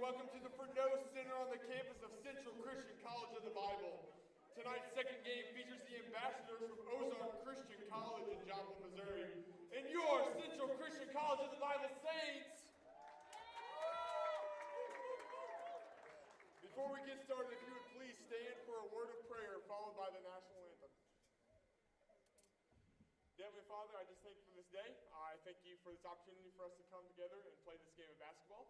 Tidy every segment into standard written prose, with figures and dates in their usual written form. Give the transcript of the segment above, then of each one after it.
welcome to the Furneaux Center on the campus of Central Christian College of the Bible. Tonight's second game features the ambassadors from Ozark Christian College in Joplin, Missouri, and your Central Christian College of the Bible Saints. Before we get started, if you would please stand for a word of prayer followed by the national anthem. Heavenly Father, I just thank you for this day. I thank you for this opportunity for us to come together and play this game of basketball.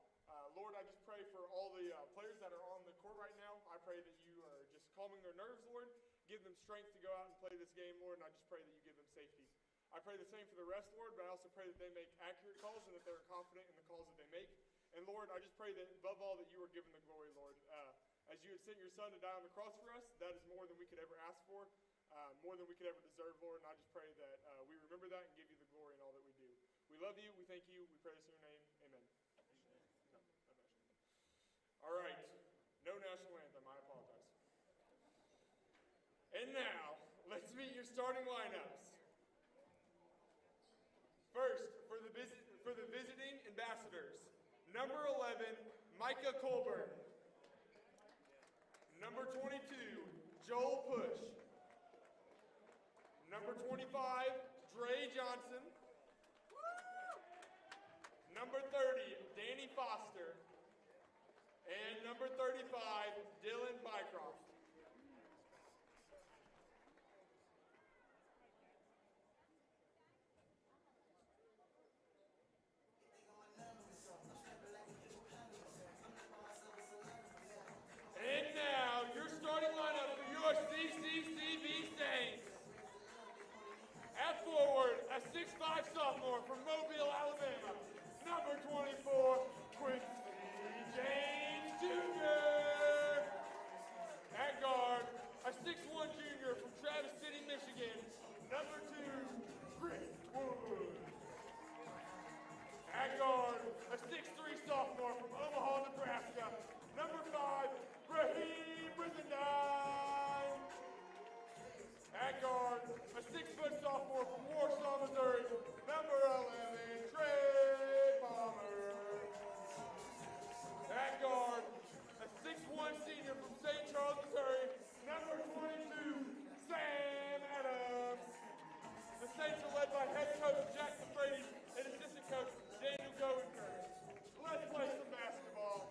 Lord, I just pray for all the players that are on the court right now. I pray that you are just calming their nerves, Lord. Give them strength to go out and play this game, Lord, and I just pray that you give them safety. I pray the same for the rest, Lord, but I also pray that they make accurate calls and that they're confident in the calls that they make. And Lord, I just pray that above all that you are given the glory, Lord. As you had sent your son to die on the cross for us, that is more than we could ever ask for. More than we could ever deserve, Lord, and I just pray that we remember that and give you the glory in all that we do. We love you, we thank you, we pray this in your name, amen. All right, no national anthem, I apologize. And now, let's meet your starting lineups. First, for the visiting ambassadors, number 11, Micah Colburn. Number 22, Joel Push. Number 25, Dre Johnson. Number 30, Danny Foster. And number 35, Dylan Bycroft. And now, your starting lineup for your CCCB Saints. At forward, a 6'5" sophomore from Mobile, Alabama, number 24, Quincy James Jr. At guard, a 6'1" junior from Traverse City, Michigan, number 2, Chris Wood. At guard, a 6'3" sophomore from Omaha, Nebraska, number 5, Raheem Brizendine. At guard, a 6' sophomore from Warsaw, Missouri, number 11, Trey Palmer. At guard, a 6'1" senior from St. Charles, Missouri, number 22, Sam Adams. The Saints are led by head coach Jack McFrady and assistant coach Daniel Gowenker. Let's play some basketball.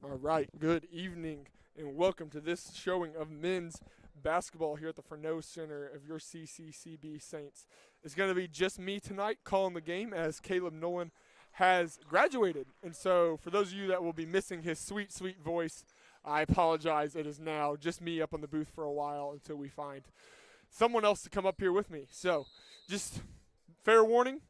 All right, good evening, and welcome to this showing of men's basketball here at the Furneaux Center of your CCCB Saints. It's going to be just me tonight calling the game as Caleb Nolan has graduated. And so for those of you that will be missing his sweet, sweet voice, I apologize. It is now just me up on the booth for a while until we find someone else to come up here with me. So just fair warning,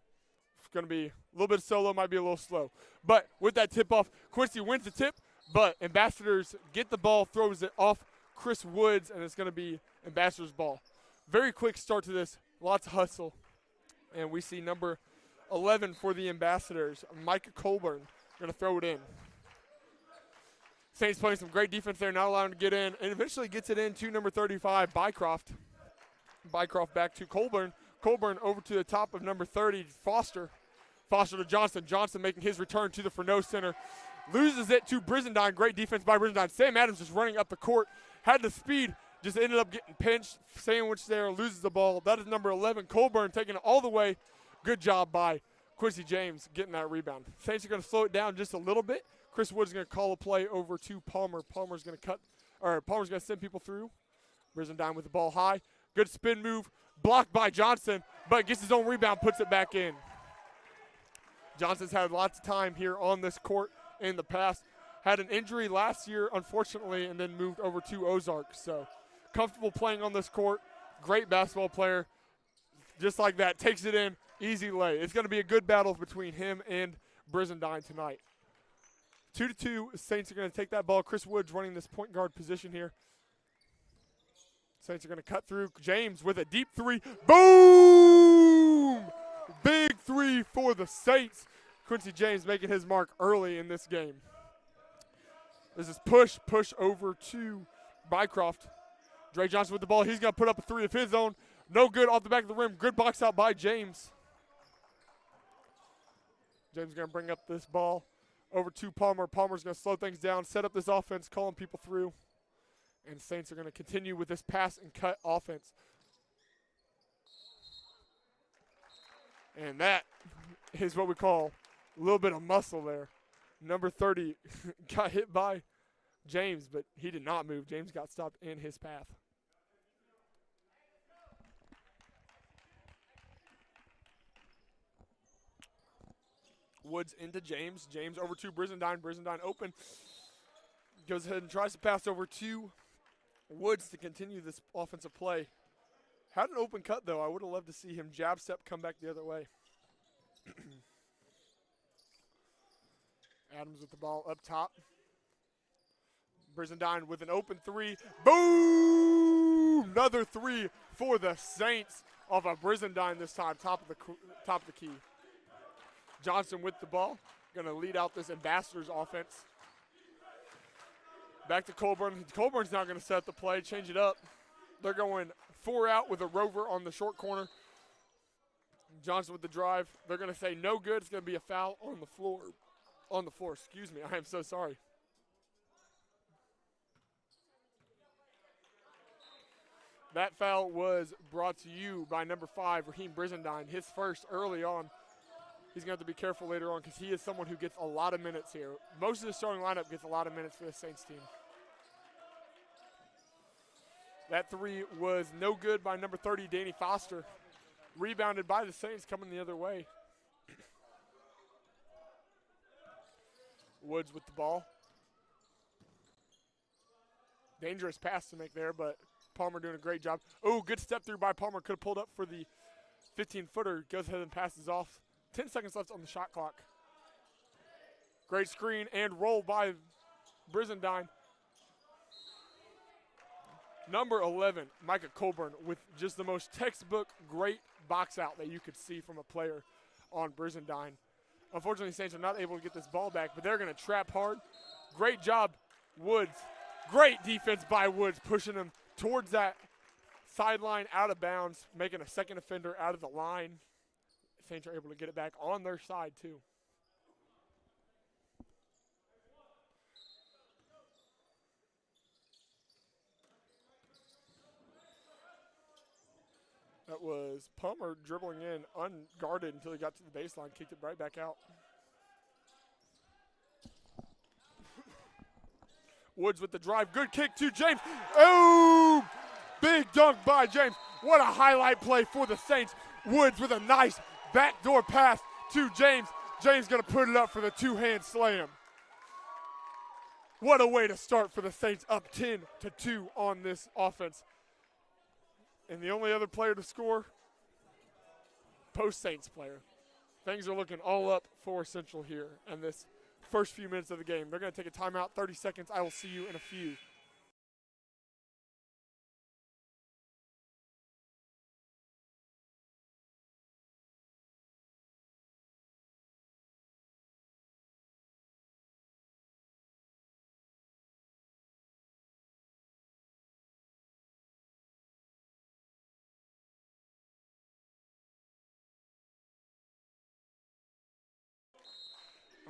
it's going to be a little bit solo, might be a little slow. But with that tip-off, Quincy wins the tip. But Ambassadors get the ball, throws it off Chris Woods, and it's going to be Ambassadors' ball. Very quick start to this, lots of hustle. And we see number 11 for the Ambassadors, Micah Colburn, going to throw it in. Saints playing some great defense there, not allowing him to get in, and eventually gets it in to number 35, Bycroft. Bycroft back to Colburn. Colburn over to the top of number 30, Foster. Foster to Johnson. Johnson making his return to the Furneaux Center. Loses it to Brizendine. Great defense by Brizendine. Sam Adams just running up the court. Had the speed. Just ended up getting pinched. Sandwiched there. Loses the ball. That is number 11. Colburn taking it all the way. Good job by Quincy James getting that rebound. Saints are going to slow it down just a little bit. Chris Wood is going to call a play over to Palmer. Palmer's going to send people through. Brizendine with the ball high. Good spin move. Blocked by Johnson. But gets his own rebound. Puts it back in. Johnson's had lots of time here on this court in the past. Had an injury last year, unfortunately, and then moved over to Ozark. So comfortable playing on this court. Great basketball player. Just like that, takes it in, easy lay. It's going to be a good battle between him and Brizendine tonight. 2-2, Saints are going to take that ball. Chris Woods running this point guard position here. Saints are going to cut through. James with a deep three. Boom! Big three for the Saints. Quincy James making his mark early in this game. This is push over to Bycroft. Dre Johnson with the ball. He's going to put up a three of his own. No good off the back of the rim. Good box out by James. James going to bring up this ball over to Palmer. Palmer's going to slow things down, set up this offense, calling people through. And Saints are going to continue with this pass and cut offense. And that is what we call a little bit of muscle there. Number 30 got hit by James, but he did not move. James got stopped in his path. Woods into James. James over to Brizendine. Brizendine open. Goes ahead and tries to pass over to Woods to continue this offensive play. Had an open cut, though. I would have loved to see him jab step, come back the other way. Adams with the ball up top. Brizendine with an open three. Boom! Another three for the Saints off of Brizendine this time, top of the key. Johnson with the ball, going to lead out this Ambassadors offense. Back to Colburn. Colburn's not going to set the play, change it up. They're going 4 out with a rover on the short corner. Johnson with the drive. They're going to say no good. It's going to be a foul on the floor. On the floor, excuse me. I am so sorry. That foul was brought to you by number 5, Raheem Brizendine. His first early on. He's going to have to be careful later on because he is someone who gets a lot of minutes here. Most of the starting lineup gets a lot of minutes for the Saints team. That three was no good by number 30, Danny Foster. Rebounded by the Saints coming the other way. Woods with the ball. Dangerous pass to make there, but Palmer doing a great job. Oh, good step through by Palmer. Could have pulled up for the 15-footer. Goes ahead and passes off. 10 seconds left on the shot clock. Great screen and roll by Brizendine. Number 11, Micah Colburn, with just the most textbook great box out that you could see from a player on Brizendine. Unfortunately, Saints are not able to get this ball back, but they're going to trap hard. Great job, Woods. Great defense by Woods, pushing him towards that sideline out of bounds, making a second offender out of the line. Saints are able to get it back on their side, too. That was Palmer dribbling in unguarded until he got to the baseline, kicked it right back out. Woods with the drive. Good kick to James. Oh! Big dunk by James. What a highlight play for the Saints. Woods with a nice backdoor pass to James. James going to put it up for the two-hand slam. What a way to start for the Saints, up 10-2 on this offense. And the only other player to score, post-Saints player. Things are looking all up for Central here in this first few minutes of the game. They're going to take a timeout, 30 seconds. I will see you in a few.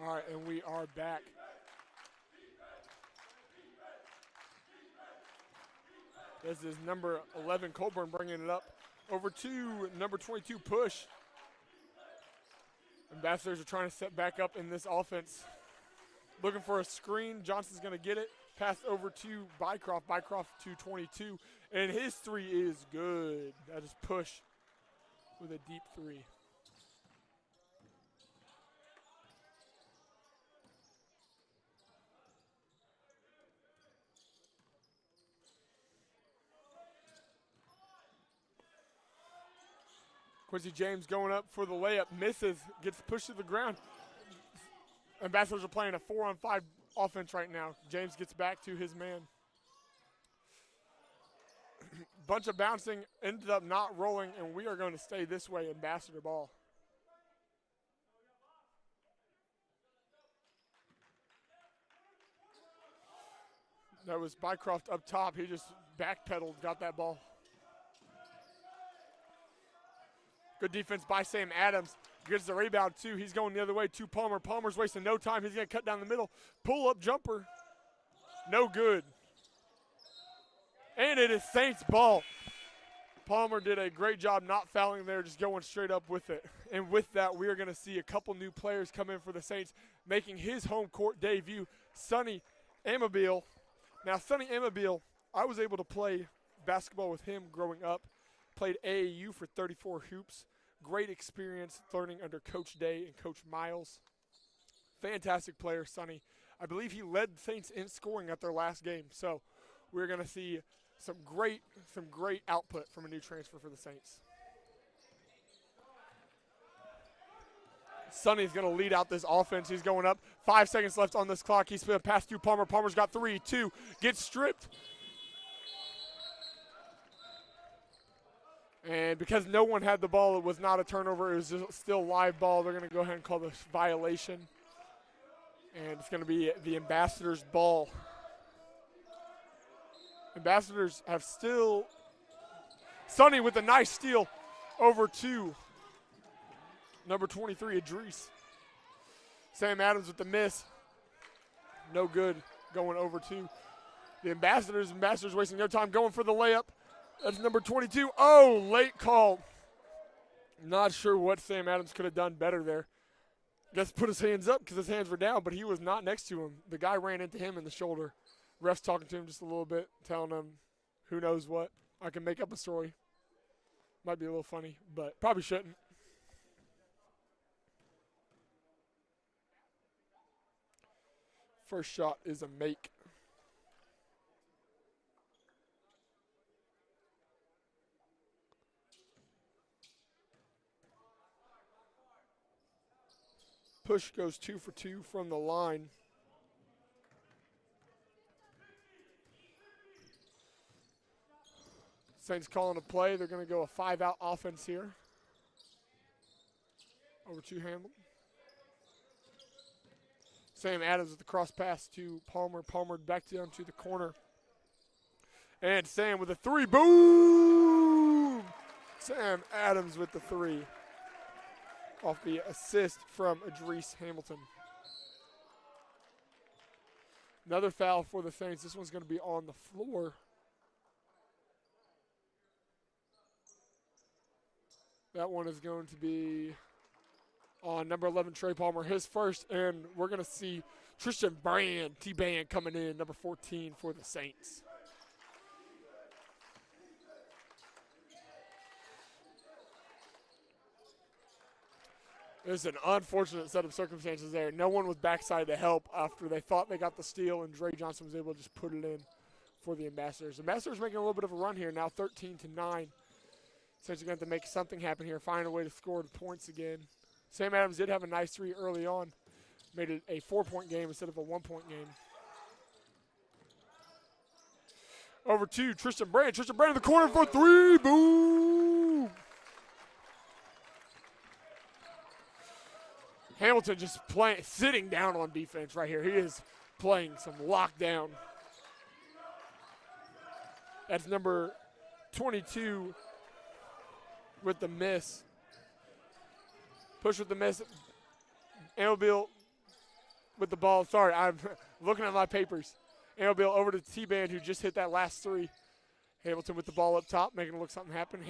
All right, and we are back. This is number 11, Colburn, bringing it up over to number 22, Push. Ambassadors are trying to set back up in this offense. Looking for a screen. Johnson's going to get it. Pass over to Bycroft. Bycroft to 22. And his three is good. That is Push with a deep three. Quincy James going up for the layup, misses, gets pushed to the ground. Ambassadors are playing a 4-on-5 offense right now. James gets back to his man. Bunch of bouncing, ended up not rolling, and we are going to stay this way, Ambassador ball. That was Bycroft up top. He just backpedaled, got that ball. Good defense by Sam Adams. Gets the rebound, too. He's going the other way to Palmer. Palmer's wasting no time. He's going to cut down the middle. Pull-up jumper. No good. And it is Saints ball. Palmer did a great job not fouling there, just going straight up with it. And with that, we are going to see a couple new players come in for the Saints, making his home court debut, Sonny Amabile. Now, Sonny Amabile, I was able to play basketball with him growing up. Played AAU for 34 hoops. Great experience learning under Coach Day and Coach Miles. Fantastic player, Sonny. I believe he led the Saints in scoring at their last game. So we're going to see some great output from a new transfer for the Saints. Sonny's going to lead out this offense. He's going up. 5 seconds left on this clock. He's going to pass through Palmer. Palmer's got 3, 2, gets stripped. And because no one had the ball, it was not a turnover. It was still live ball. They're going to go ahead and call this violation. And it's going to be the Ambassadors' ball. Ambassadors have still. Sonny with a nice steal over to number 23, Idris. Sam Adams with the miss. No good. Going over to the Ambassadors. Ambassadors wasting no time going for the layup. That's number 22. Oh, late call. Not sure what Sam Adams could have done better there. Guess put his hands up because his hands were down, but he was not next to him. The guy ran into him in the shoulder. Ref's talking to him just a little bit, telling him who knows what. I can make up a story. Might be a little funny, but probably shouldn't. First shot is a make. Push goes 2 for 2 from the line. Saints calling a play. They're going to go a 5-out offense here. Over to Hamlin. Sam Adams with the cross pass to Palmer. Palmer back down to the corner. And Sam with a 3. Boom! Sam Adams with the 3. Off the assist from Idris Hamilton. Another foul for the Saints. This one's going to be on the floor. That one is going to be on number 11, Trey Palmer, his first. And we're going to see Tristan Brand, T-Band, coming in, number 14 for the Saints. There's an unfortunate set of circumstances there. No one was backside to help after they thought they got the steal, and Dre Johnson was able to just put it in for the Ambassadors. Ambassadors making a little bit of a run here, now 13-9. Saints are going to have to make something happen here, find a way to score the points again. Sam Adams did have a nice 3 early on. Made it a 4-point game instead of a 1-point game. Over to Tristan Brand. Tristan Brand in the corner for 3. Boom! Hamilton just sitting down on defense right here. He is playing some lockdown. That's number 22 with the miss. Push with the miss. Amabile with the ball. Sorry, I'm looking at my papers. Amabile over to T-Band, who just hit that last 3. Hamilton with the ball up top, making it look something happen.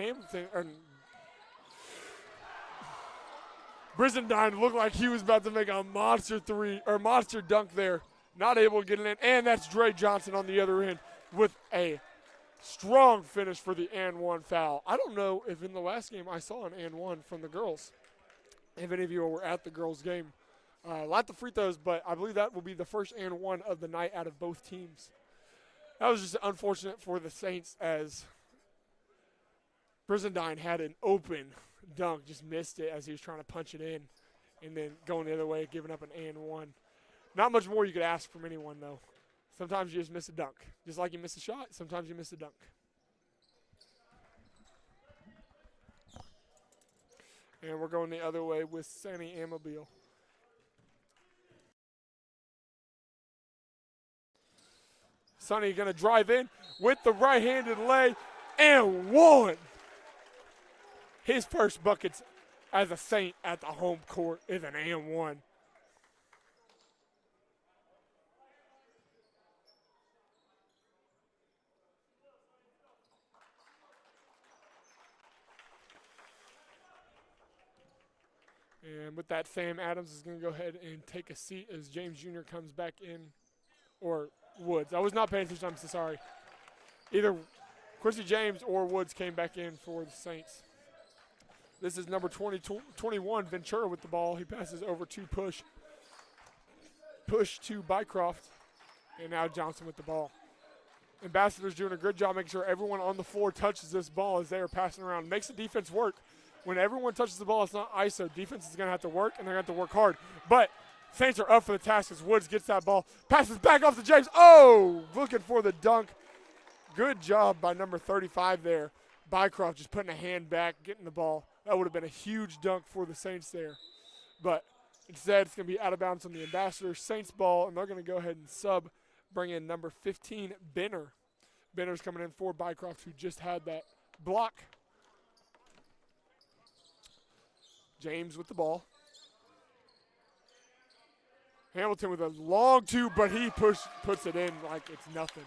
Brizendine looked like he was about to make a monster 3 or monster dunk there. Not able to get it in. And that's Dre Johnson on the other end with a strong finish for the and 1 foul. I don't know if in the last game I saw an and 1 from the girls. If any of you were at the girls' game. Lot of free throws, but I believe that will be the first and 1 of the night out of both teams. That was just unfortunate for the Saints as Brizendine had an open dunk, just missed it as he was trying to punch it in, and then going the other way, giving up an and 1. Not much more you could ask from anyone, though. Sometimes you just miss a dunk. Just like you miss a shot, sometimes you miss a dunk. And we're going the other way with Sonny Amabile. Sonny going to drive in with the right-handed lay, and 1. his first buckets as a Saint at the home court is an and one. And with that, Sam Adams is going to go ahead and take a seat as James Jr. comes back in, or Woods. I was not paying attention, I'm so sorry. Either Quincy James or Woods came back in for the Saints. This is number 21, Ventura with the ball. He passes over to Push. Push to Bycroft, and now Johnson with the ball. Ambassadors doing a good job making sure everyone on the floor touches this ball as they are passing around. Makes the defense work. When everyone touches the ball, it's not ISO. Defense is going to have to work, and they're going to have to work hard. But Saints are up for the task as Woods gets that ball. Passes back off to James. Oh, looking for the dunk. Good job by number 35 there. Bycroft just putting a hand back, getting the ball. That would have been a huge dunk for the Saints there. But instead, it's going to be out of bounds on the Ambassadors. Saints ball, and they're going to go ahead and bring in number 15, Benner. Benner's coming in for Bycroft, who just had that block. James with the ball. Hamilton with a long two, but he puts it in like it's nothing.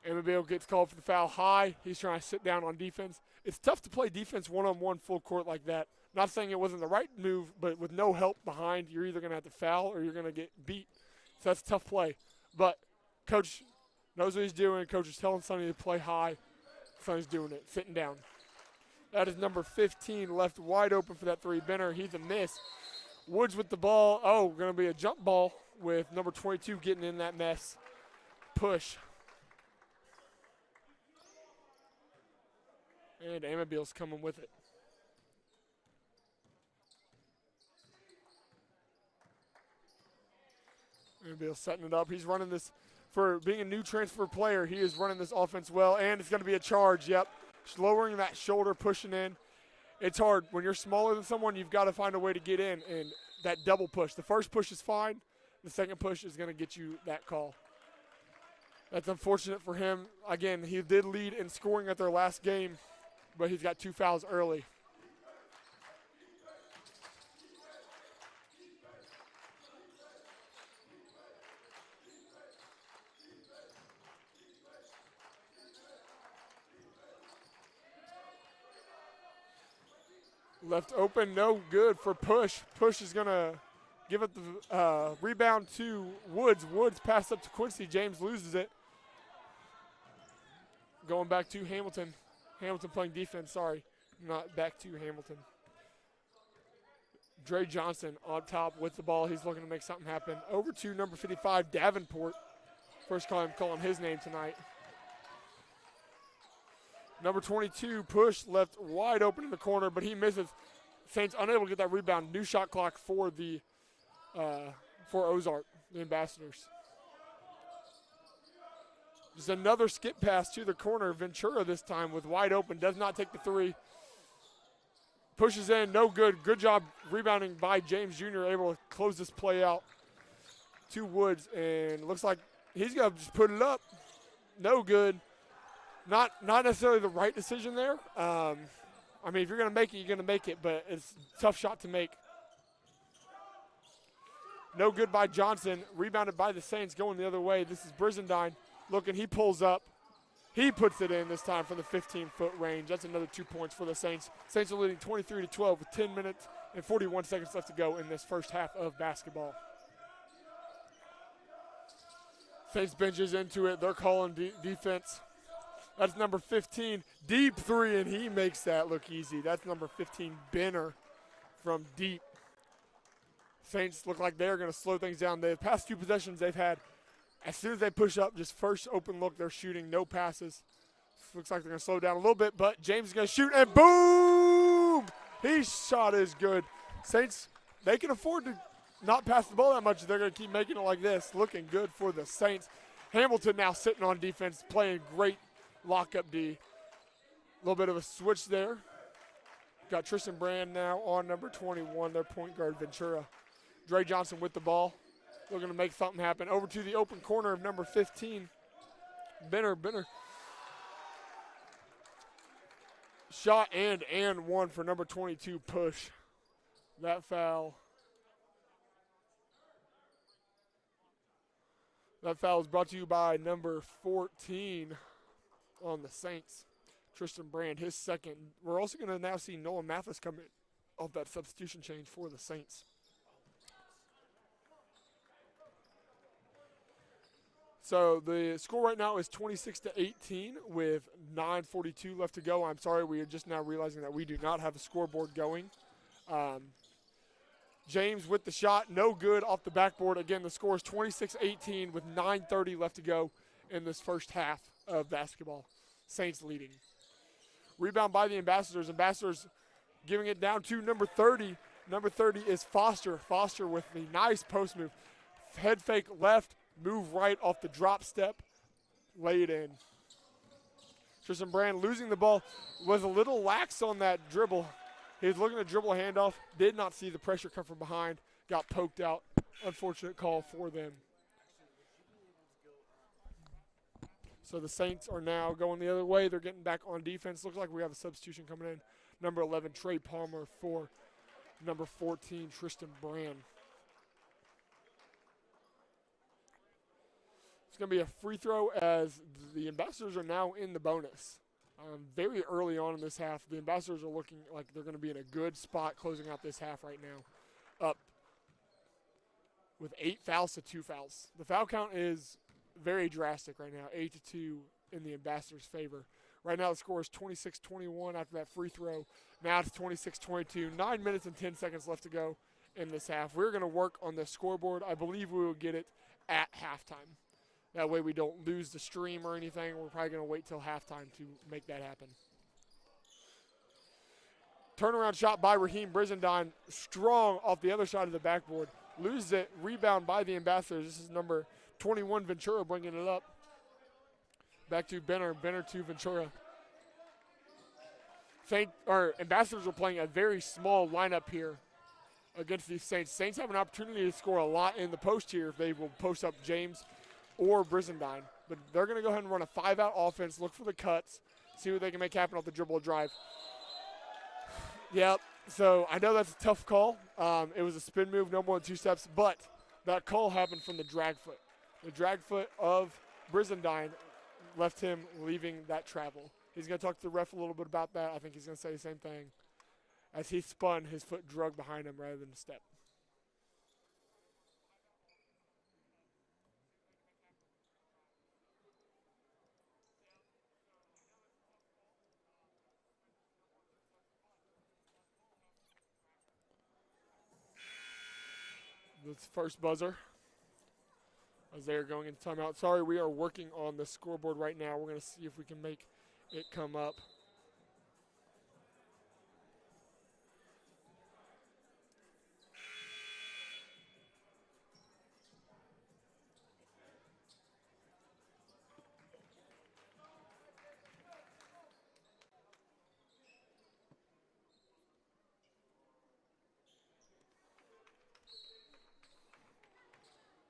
MBB gets called for the foul high. He's trying to sit down on defense. It's tough to play defense one-on-one full court like that. Not saying it wasn't the right move, but with no help behind, you're either going to have to foul or you're going to get beat. So that's a tough play. But Coach knows what he's doing. Coach is telling Sonny to play high. Sonny's doing it, sitting down. That is number 15 left wide open for that three. Benner, he's a miss. Woods with the ball. Oh, going to be a jump ball with number 22 getting in that mess. Push. And Amabil's coming with it. Amabil's setting it up. He's running this, for being a new transfer player, he is running this offense well, and it's going to be a charge, yep. Lowering that shoulder, pushing in. It's hard. When you're smaller than someone, you've got to find a way to get in, and that double push. The first push is fine. The second push is going to get you that call. That's unfortunate for him. Again, he did lead in scoring at their last game, but he's got 2 fouls early. Left open, no good for Push. Push is going to give it the rebound to Woods. Woods passed up to Quincy. James loses it. Going back to Hamilton. Hamilton playing defense, sorry. Not back to Hamilton. Dre Johnson on top with the ball. He's looking to make something happen. Over to number 55, Davenport. First time calling his name tonight. Number 22, Push, left wide open in the corner, but he misses. Saints unable to get that rebound. New shot clock for the for Ozark, the Ambassadors. Just another skip pass to the corner. Ventura this time with wide open. Does not take the three. Pushes in. No good. Good job rebounding by James Jr. Able to close this play out to Woods. And looks like he's going to just put it up. No good. Not necessarily the right decision there. I mean, if you're going to make it, you're going to make it. But it's a tough shot to make. No good by Johnson. Rebounded by the Saints going the other way. This is Brizendine. Looking, he pulls up. He puts it in this time from the 15-foot range. That's another 2 points for the Saints. Saints are leading 23-12 with 10 minutes and 41 seconds left to go in this first half of basketball. Saints benches into it. They're calling defense. That's number 15. Deep three, and he makes that look easy. That's number 15, Benner from deep. Saints look like they're going to slow things down. The past 2 possessions they've had, as soon as they push up, just first open look, they're shooting, no passes. Looks like they're going to slow down a little bit, but James is going to shoot, and boom! His shot is good. Saints, they can afford to not pass the ball that much. They're going to keep making it like this. Looking good for the Saints. Hamilton now sitting on defense, playing great lockup D. A little bit of a switch there. Got Tristan Brand now on number 21, their point guard, Ventura. Dre Johnson with the ball. looking to make something happen. Over to the open corner of number 15, Benner. Shot and one for number 22, Push. That foul. That foul is brought to you by number 14 on the Saints, Tristan Brand, his second. We're also going to now see Nolan Mathis come in off that substitution change for the Saints. So the score right now is 26-18 with 9:42 left to go. I'm sorry, we are just now realizing that we do not have a scoreboard going. James with the shot, no good off the backboard. Again, the score is 26-18 with 9:30 left to go in this first half of basketball. Saints leading. Rebound by the Ambassadors. Ambassadors giving it down to number 30. Number 30 is Foster. Foster with the nice post move. Head fake left, move right off the drop step, lay it in. Tristan Brand losing the ball, was a little lax on that dribble. He was looking to dribble a handoff, did not see the pressure come from behind, got poked out. Unfortunate call for them. So the Saints are now going the other way. They're getting back on defense. Looks like we have a substitution coming in. Number 11, Trey Palmer, for number 14, Tristan Brand. It's going to be a free throw as the Ambassadors are now in the bonus. Very early on in this half, the Ambassadors are looking like they're going to be in a good spot closing out this half right now. Up with 8 fouls to 2 fouls. The foul count is very drastic right now, 8-2 in the Ambassadors' favor. Right now the score is 26-21 after that free throw. Now it's 26-22, 9 minutes and 10 seconds left to go in this half. We're going to work on the scoreboard. I believe we will get it at halftime. That way we don't lose the stream or anything. We're probably going to wait till halftime to make that happen. Turnaround shot by Raheem Brizendine, strong off the other side of the backboard. Loses it, rebound by the Ambassadors. This is number 21, Ventura, bringing it up. Back to Benner to Ventura. Ambassadors are playing a very small lineup here against these Saints. Saints have an opportunity to score a lot in the post here if they will post up James or Brizendine. But they're going to go ahead and run a 5-out offense, look for the cuts, see what they can make happen off the dribble drive. Yep, so I know that's a tough call. It was a spin move, no more than 2 steps, but that call happened from the drag foot. The drag foot of Brizendine left him leaving that travel. He's going to talk to the ref a little bit about that. I think he's going to say the same thing. As he spun, his foot drug behind him rather than a step. This first buzzer as they are going into timeout. Sorry, we are working on the scoreboard right now. We're going to see if we can make it come up.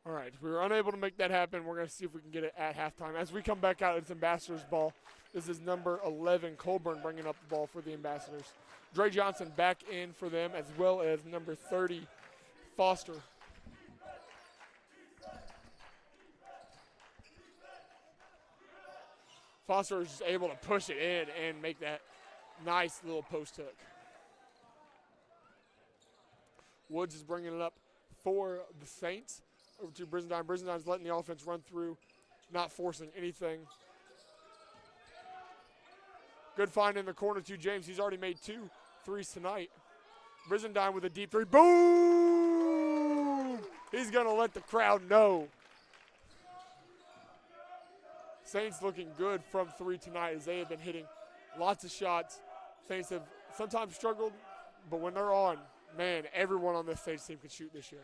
All right, we were unable to make that happen. We're going to see if we can get it at halftime. As we come back out, it's Ambassadors' ball. This is number 11, Colburn, bringing up the ball for the Ambassadors. Dre Johnson back in for them, as well as number 30, Foster. Foster is just able to push it in and make that nice little post hook. Woods is bringing it up for the Saints. Over to Brizendine. Brizendine's letting the offense run through, not forcing anything. Good find in the corner to James. He's already made 2 threes tonight. Brizendine with a deep 3. Boom! He's going to let the crowd know. Saints looking good from 3 tonight as they have been hitting lots of shots. Saints have sometimes struggled, but when they're on, man, everyone on this Saints team can shoot this year.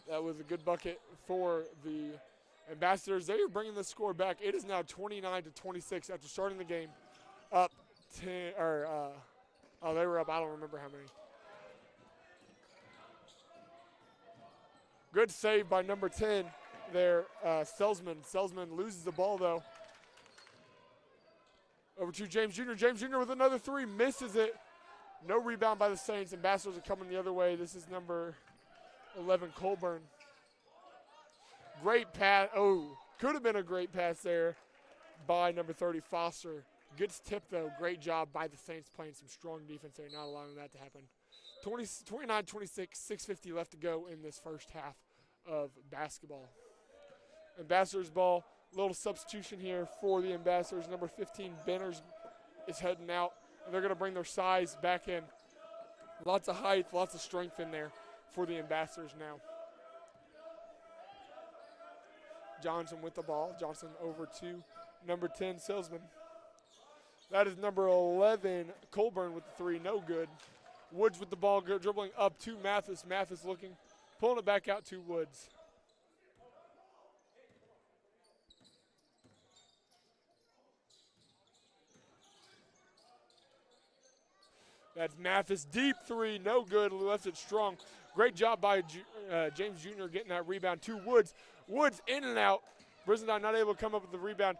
That was a good bucket for the Ambassadors. They are bringing the score back. It is now 29-26 after starting the game. Up 10, they were up, I don't remember how many. Good save by number 10 there, Selsman. Selsman loses the ball, though. Over to James Jr. James Jr. with another three, misses it. No rebound by the Saints. Ambassadors are coming the other way. This is number 11, Colburn. Great pass. Oh, could have been a great pass there by number 30, Foster. Gets tipped, though. Great job by the Saints playing some strong defense there, not allowing that to happen. 29-26, 6:50 left to go in this first half of basketball. Ambassadors ball. Little substitution here for the Ambassadors. Number 15, Benners, is heading out. And they're going to bring their size back in. Lots of height, lots of strength in there for the Ambassadors now. Johnson with the ball. Johnson over to number 10, Salesman. That is number 11, Colburn with the three, no good. Woods with the ball, dribbling up to Mathis. Mathis looking, pulling it back out to Woods. That's Mathis, deep three, no good, left it strong. Great job by James Jr. getting that rebound to Woods. Woods in and out. Brizendine not able to come up with the rebound.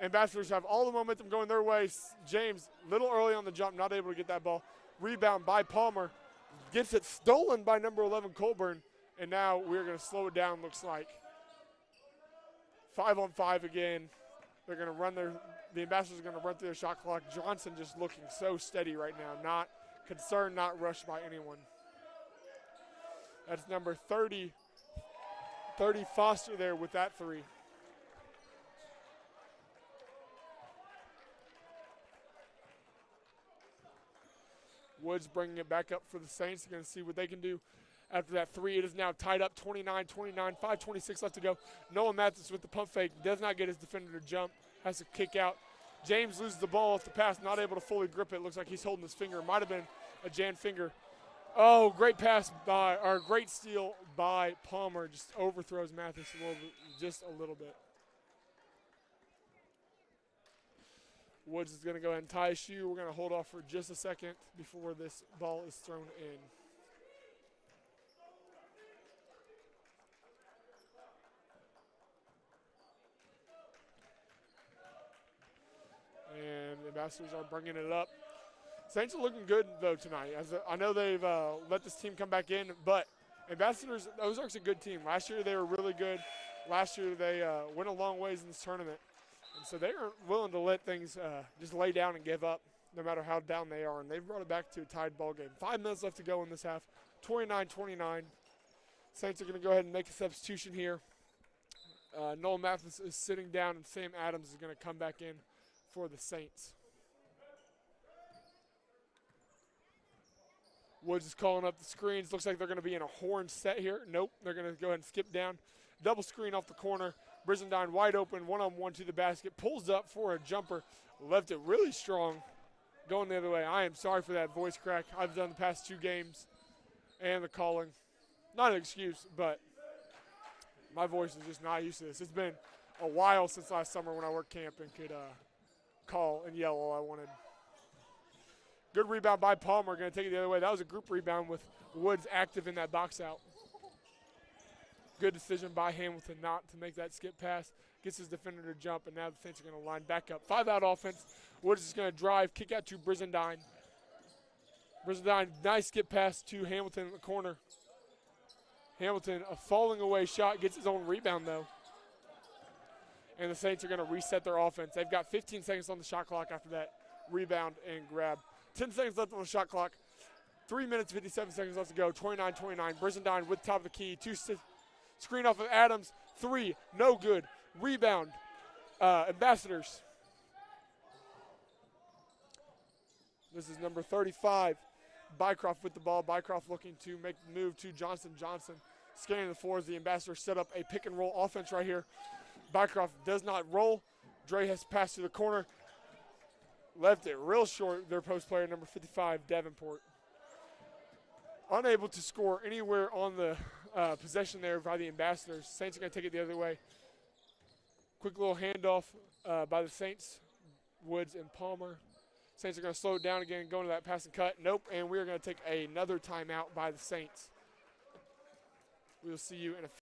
Ambassadors have all the momentum going their way. James, little early on the jump, not able to get that ball. Rebound by Palmer. Gets it stolen by number 11, Colburn. And now we're going to slow it down, looks like. 5-on-5 again. They're going to run the Ambassadors are going to run through their shot clock. Johnson just looking so steady right now. Not concerned, not rushed by anyone. That's number 30 Foster there with that three. Woods bringing it back up for the Saints. They're going to see what they can do after that three. It is now tied up 29-29, 5:26 left to go. Noah Mathis with the pump fake. Does not get his defender to jump. Has to kick out. James loses the ball off the pass, not able to fully grip it. Looks like he's holding his finger. Might have been a Jan finger. Oh, great pass by, or great steal by Palmer. Just overthrows Mathis just a little bit. Woods is going to go ahead and tie his shoe. We're going to hold off for just a second before this ball is thrown in. And the Ambassadors are bringing it up. Saints are looking good, though, tonight. I know they've let this team come back in, but Ambassadors, Ozark's a good team. Last year they were really good. Last year they went a long ways in this tournament. And so they are willing to let things just lay down and give up no matter how down they are. And they've brought it back to a tied ball game. 5 minutes left to go in this half. 29-29. Saints are going to go ahead and make a substitution here. Noel Mathis is sitting down, and Sam Adams is going to come back in for the Saints. Woods is calling up the screens. Looks like they're going to be in a horn set here. Nope, they're going to go ahead and skip down. Double screen off the corner. Brizendine wide open, one-on-one to the basket. Pulls up for a jumper. Left it really strong. Going the other way. I am sorry for that voice crack. I've done the past 2 games and the calling. Not an excuse, but my voice is just not used to this. It's been a while since last summer when I worked camp and could call and yell all I wanted. Good rebound by Palmer. Going to take it the other way. That was a group rebound with Woods active in that box out. Good decision by Hamilton not to make that skip pass. Gets his defender to jump, and now the Saints are going to line back up. 5-out offense. Woods is going to drive, kick out to Brizendine. Brizendine, nice skip pass to Hamilton in the corner. Hamilton, a falling away shot, gets his own rebound, though. And the Saints are going to reset their offense. They've got 15 seconds on the shot clock after that rebound and grab. 10 seconds left on the shot clock. 3 minutes, 57 seconds left to go. 29-29. Brizendine with top of the key. Screen off of Adams. 3, no good. Rebound. Ambassadors. This is number 35. Bycroft with the ball. Bycroft looking to make the move to Johnson. Johnson scanning the floor as the Ambassadors set up a pick and roll offense right here. Bycroft does not roll. Dre has passed to the corner. Left it real short. Their post player, number 55, Davenport. Unable to score anywhere on the possession there by the Ambassadors. Saints are going to take it the other way. Quick little handoff by the Saints. Woods and Palmer. Saints are going to slow it down again, going to that pass and cut. Nope, and we are going to take another timeout by the Saints. We'll see you in a few.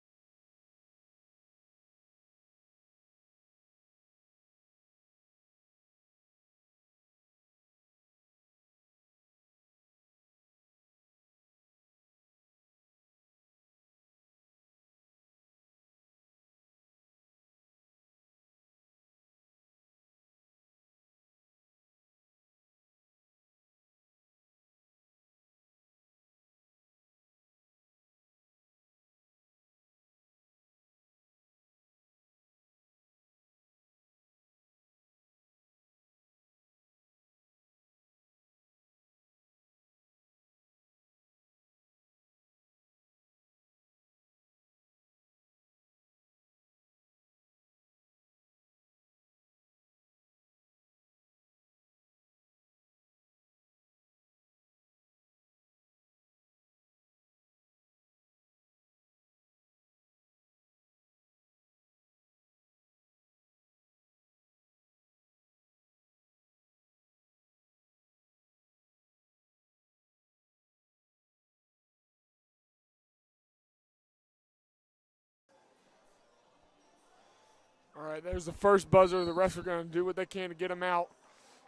All right, there's the first buzzer. The refs are going to do what they can to get him out.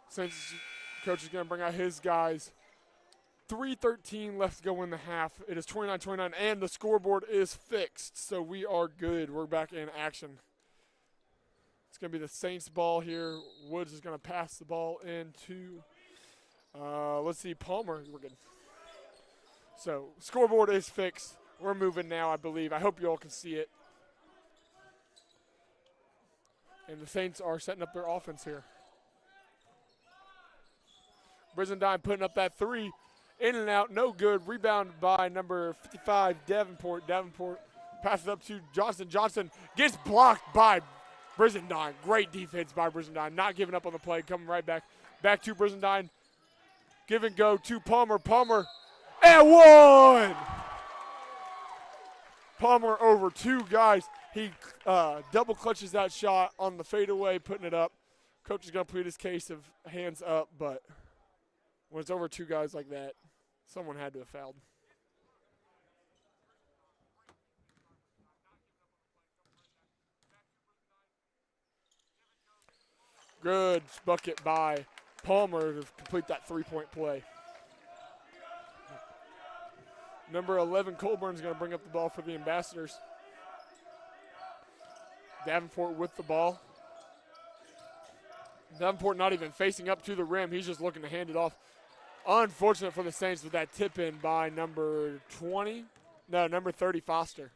Since coach is going to bring out his guys. 3:13 left to go in the half. It is 29-29, and the scoreboard is fixed, so we are good. We're back in action. It's going to be the Saints ball here. Woods is going to pass the ball into, let's see, Palmer. We're good. So scoreboard is fixed. We're moving now, I believe. I hope you all can see it. And the Saints are setting up their offense here. Brizendine putting up that three. In and out, no good. Rebounded by number 55, Davenport. Davenport passes up to Johnson. Johnson gets blocked by Brizendine. Great defense by Brizendine. Not giving up on the play. Coming right back. Back to Brizendine. Give and go to Palmer. Palmer and one! Palmer over two guys. He double clutches that shot on the fadeaway, putting it up. Coach is going to plead his case of hands up, but when it's over two guys like that, someone had to have fouled. Good bucket by Palmer to complete that three-point play. Number 11, Colburn's going to bring up the ball for the Ambassadors. Davenport with the ball. Davenport not even facing up to the rim. He's just looking to hand it off. Unfortunate for the Saints with that tip in by number 30, Foster.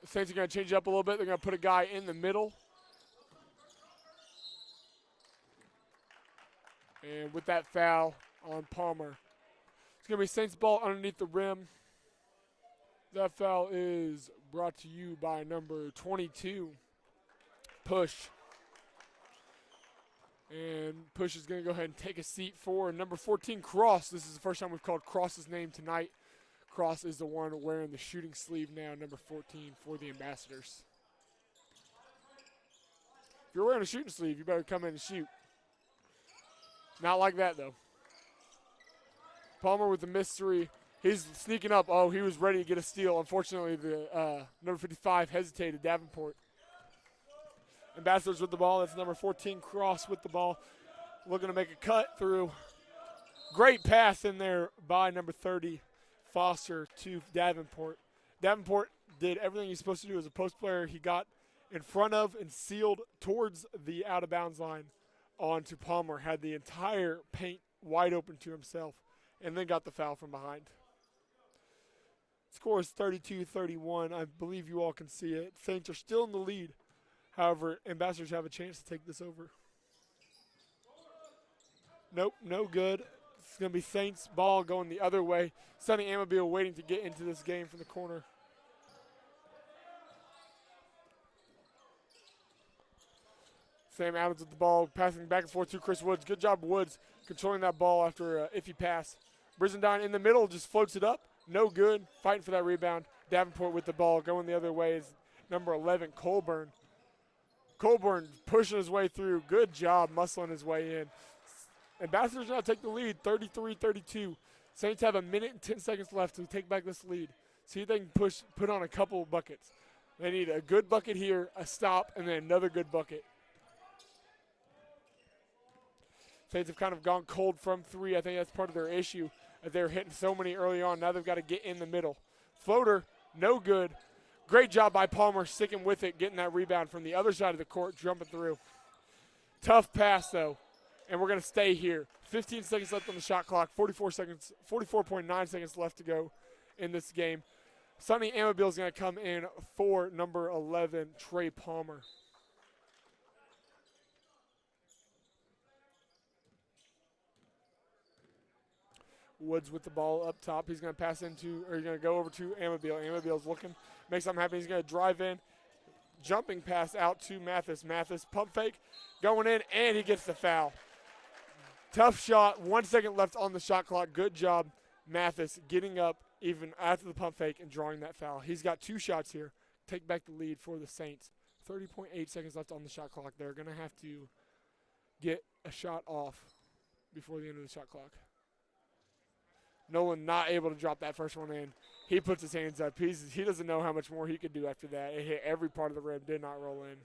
Saints are going to change it up a little bit. They're going to put a guy in the middle. And with that foul on Palmer, it's going to be Saints ball underneath the rim. That foul is brought to you by number 22, Push. And Push is going to go ahead and take a seat for number 14, Cross. This is the first time we've called Cross's name tonight. Cross is the one wearing the shooting sleeve now, number 14 for the Ambassadors. If you're wearing a shooting sleeve, you better come in and shoot. Not like that, though. Palmer with the missed three. He's sneaking up. Oh, he was ready to get a steal. Unfortunately, the number 55 hesitated, Davenport. Ambassadors with the ball. That's number 14, Cross with the ball. Looking to make a cut through. Great pass in there by number 30, Foster to Davenport. Davenport did everything he's supposed to do as a post player. He got in front of and sealed towards the out-of-bounds line onto Palmer. Had the entire paint wide open to himself and then got the foul from behind. Score is 32-31. I believe you all can see it. Saints are still in the lead. However, Ambassadors have a chance to take this over. Nope, no good. It's going to be Saints ball going the other way. Sonny Amabile waiting to get into this game from the corner. Sam Adams with the ball, passing back and forth to Chris Woods. Good job, Woods, controlling that ball after an iffy pass. Brizendine in the middle, just floats it up. No good, fighting for that rebound. Davenport with the ball, going the other way is number 11, Colburn. Colburn pushing his way through. Good job muscling his way in. Ambassadors now take the lead, 33-32. Saints have a minute and 10 seconds left to take back this lead. See if they can put on a couple of buckets. They need a good bucket here, a stop, and then another good bucket. Saints have kind of gone cold from three. I think that's part of their issue. They're hitting so many early on. Now they've got to get in the middle. Floater, no good. Great job by Palmer sticking with it, getting that rebound from the other side of the court, jumping through. Tough pass, though, and we're going to stay here. 15 seconds left on the shot clock, 44.9 seconds left to go in this game. Sonny Amabil is going to come in for number 11, Trey Palmer. Woods with the ball up top. He's going to pass into, or he's going to go over to Amabil. Amabil's looking, make something happen. He's going to drive in. Jumping pass out to Mathis. Mathis pump fake, going in, and he gets the foul. Tough shot. 1 second left on the shot clock. Good job, Mathis, getting up even after the pump fake and drawing that foul. He's got 2 shots here. Take back the lead for the Saints. 30.8 seconds left on the shot clock. They're going to have to get a shot off before the end of the shot clock. Nolan not able to drop that first one in. He puts his hands up. He doesn't know how much more he could do after that. It hit every part of the rim, did not roll in.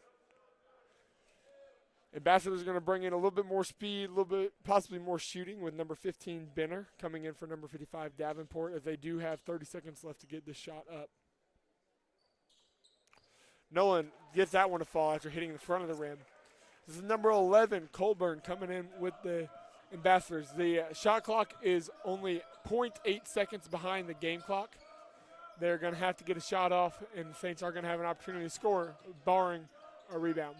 Ambassadors are going to bring in a little bit more speed, a little bit, possibly more shooting with number 15, Benner, coming in for number 55, Davenport, as they do have 30 seconds left to get this shot up. Nolan gets that one to fall after hitting the front of the rim. This is number 11, Colburn, coming in with the Ambassadors. The shot clock is only 0.8 seconds behind the game clock. They're going to have to get a shot off, and the Saints are going to have an opportunity to score, barring a rebound.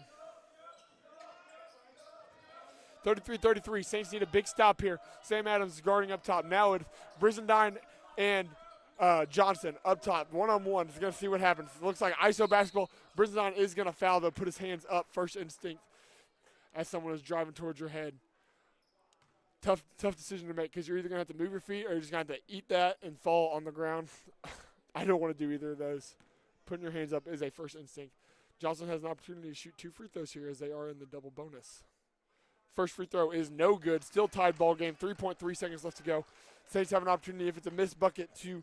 33-33. Saints need a big stop here. Sam Adams is guarding up top. Now it's Brizendine and Johnson up top. One-on-one. He's going to see what happens. It looks like ISO basketball. Brizendine is going to foul, though. Put his hands up. First instinct as someone is driving towards your head. Tough decision to make because you're either going to have to move your feet or you're just going to have to eat that and fall on the ground. I don't want to do either of those. Putting your hands up is a first instinct. Johnson has an opportunity to shoot 2 free throws here as they are in the double bonus. First free throw is no good. Still tied ball game. 3.3 seconds left to go. Saints have an opportunity, if it's a missed bucket, to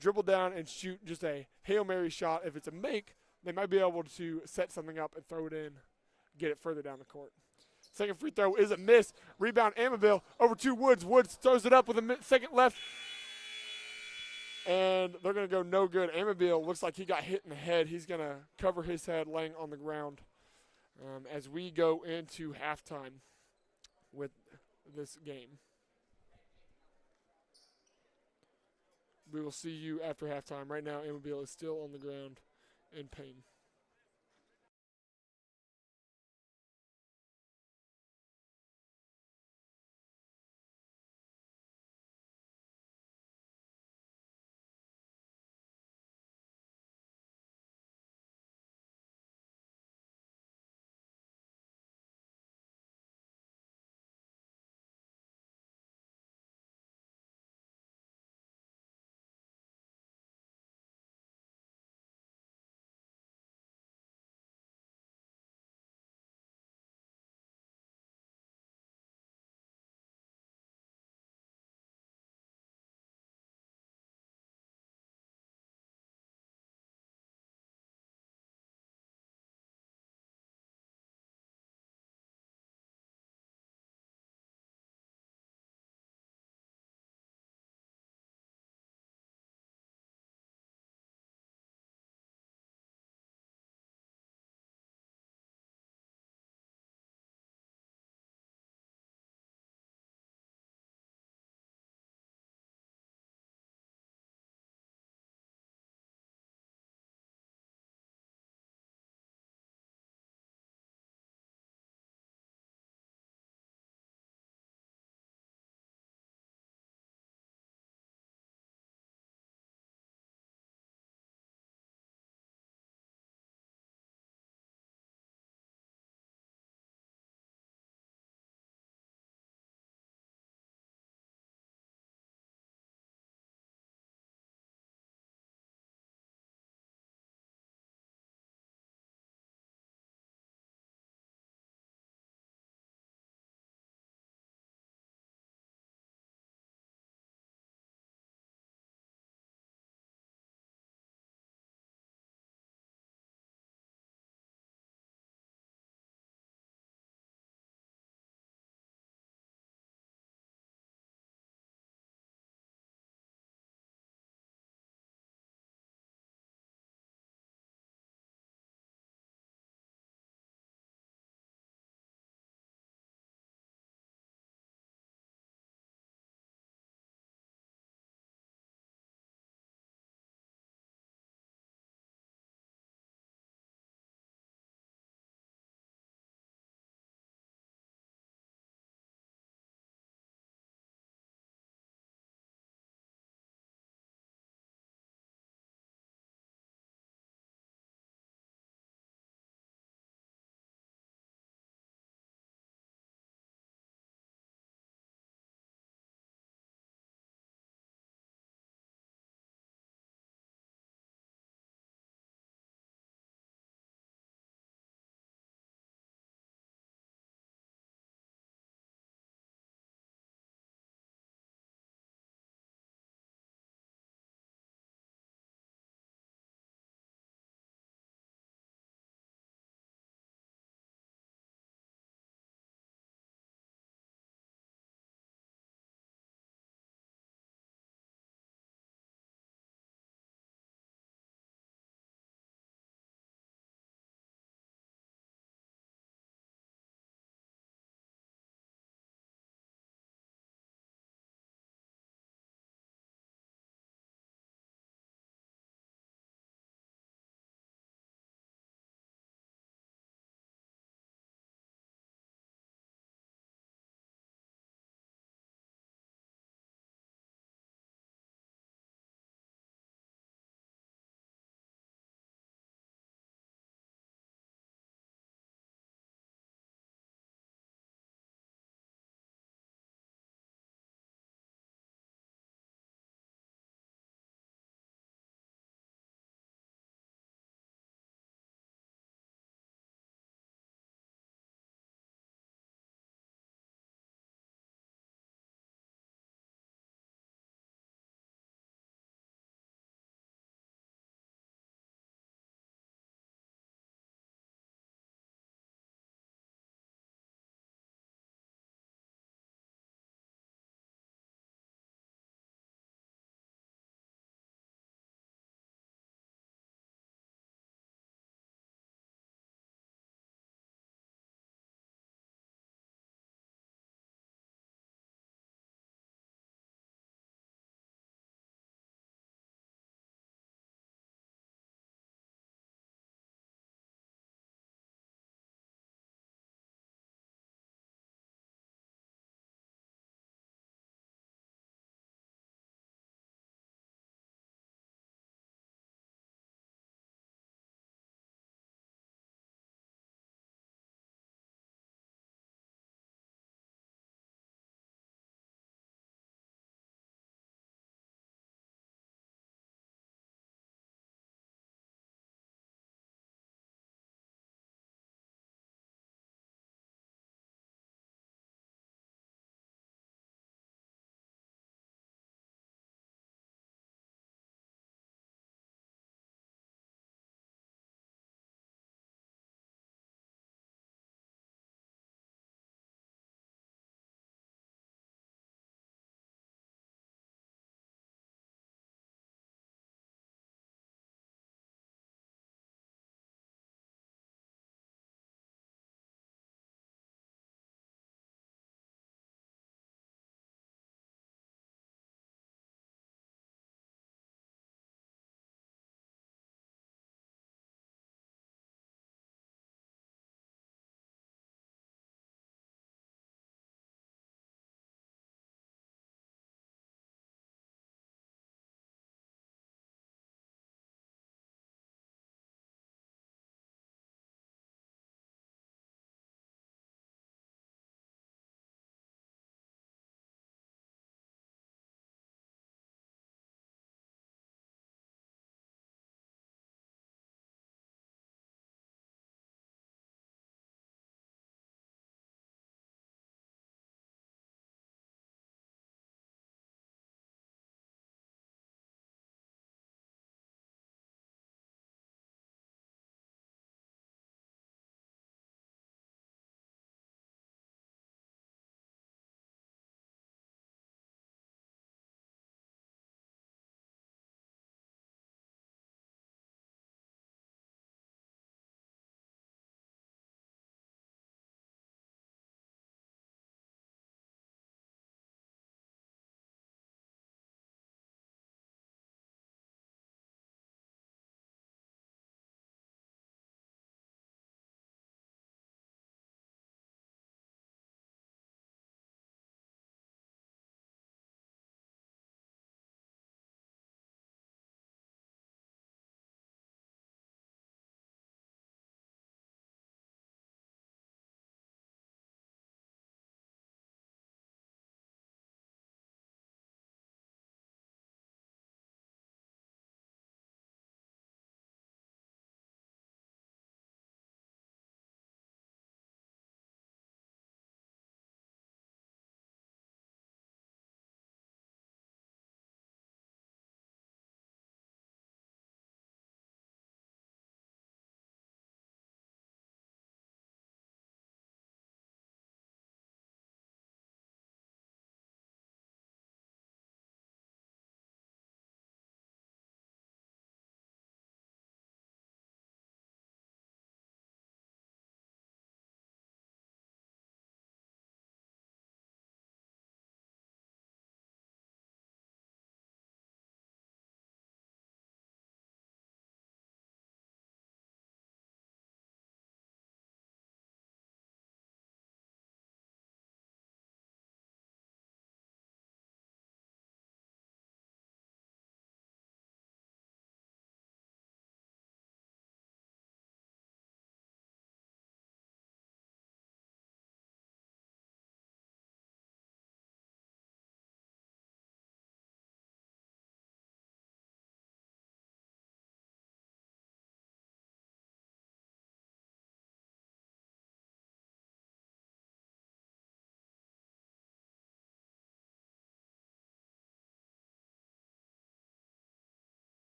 dribble down and shoot just a Hail Mary shot. If it's a make, they might be able to set something up and throw it in, get it further down the court. Second free throw is a miss. Rebound, Amabil over to Woods. Woods throws it up with a second left. And they're going to go no good. Amabil looks like he got hit in the head. He's going to cover his head laying on the ground as we go into halftime with this game. We will see you after halftime. Right now, Amabil is still on the ground in pain.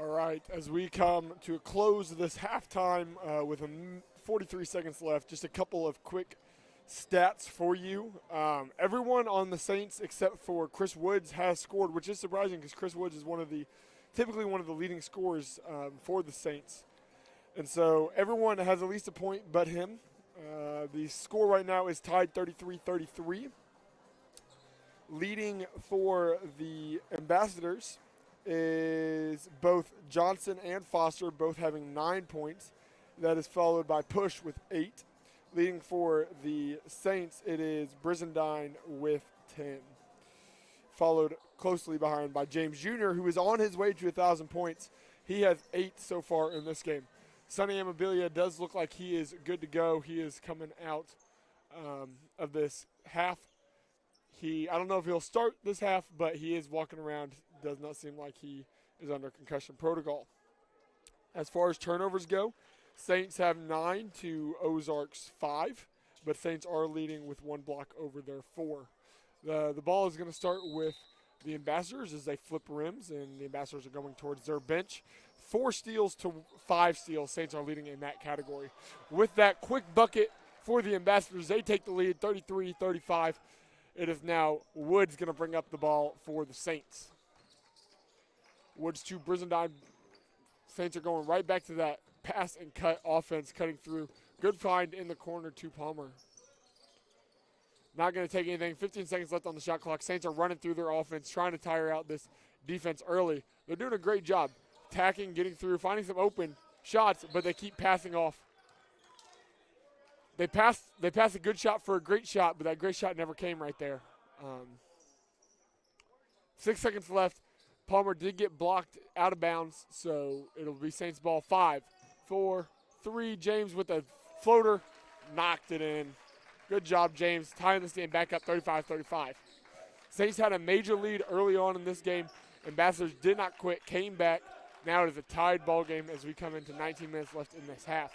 All right, as we come to a close of this halftime with 43 seconds left, just a couple of quick stats for you. Everyone on the Saints except for Chris Woods has scored, which is surprising because Chris Woods is typically one of the leading scorers for the Saints. And so everyone has at least a point but him. The score right now is tied 33-33. Leading for the Ambassadors is both Johnson and Foster, both having 9 points. That is followed by Push with 8. Leading for the Saints, it is Brizendine with 10. Followed closely behind by James Jr., who is on his way to 1,000 points. He has 8 so far in this game. Sonny Amabilia does look like he is good to go. He is coming out of this half. I don't know if he'll start this half, but he is walking around. Does not seem like he is under concussion protocol. As far as turnovers go, Saints have 9 to Ozark's 5, but Saints are leading with 1 block over their 4. The ball is going to start with the Ambassadors as they flip rims, and the Ambassadors are going towards their bench. 4 steals to 5 steals. Saints are leading in that category. With that quick bucket for the Ambassadors, they take the lead 33-35. It is now Woods going to bring up the ball for the Saints. Woods to Brizendine. Saints are going right back to that pass and cut offense, cutting through. Good find in the corner to Palmer. Not going to take anything. 15 seconds left on the shot clock. Saints are running through their offense, trying to tire out this defense early. They're doing a great job attacking, getting through, finding some open shots, but they keep passing off. They pass a good shot for a great shot, but that great shot never came right there. 6 seconds left. Palmer did get blocked out of bounds, so it'll be Saints ball. 5, 4, 3. James with a floater, knocked it in. Good job, James, tying this game back up 35-35. Saints had a major lead early on in this game. Ambassadors did not quit, came back. Now it is a tied ball game as we come into 19 minutes left in this half.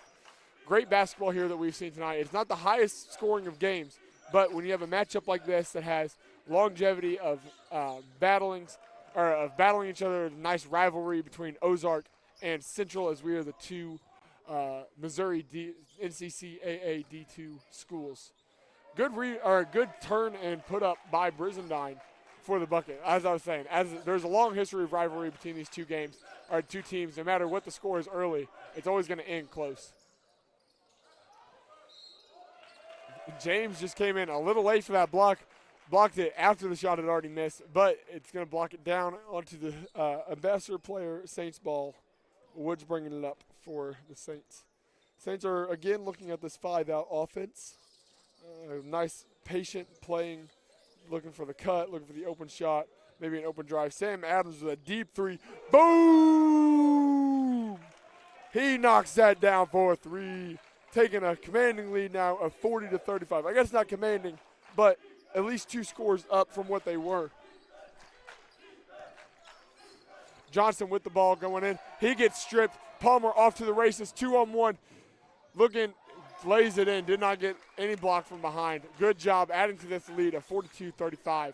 Great basketball here that we've seen tonight. It's not the highest scoring of games, but when you have a matchup like this that has longevity of battling each other, a nice rivalry between Ozark and Central, as we are the 2 Missouri NCCAA D2 schools. Good turn and put up by Brizendine for the bucket. As I was saying, there's a long history of rivalry between these two teams. No matter what the score is early, it's always going to end close. James just came in a little late for that block. Blocked it after the shot had already missed, but it's going to block it down onto the Ambassador player, Saints ball. Woods bringing it up for the Saints. Saints are, again, looking at this 5-out offense. Nice, patient playing, looking for the cut, looking for the open shot, maybe an open drive. Sam Adams with a deep 3. Boom! He knocks that down for 3, taking a commanding lead now of 40-35. I guess not commanding, but at least 2 scores up from what they were. Johnson with the ball going in. He gets stripped. Palmer off to the races, 2-on-1. Lays it in, did not get any block from behind. Good job adding to this lead of 42-35.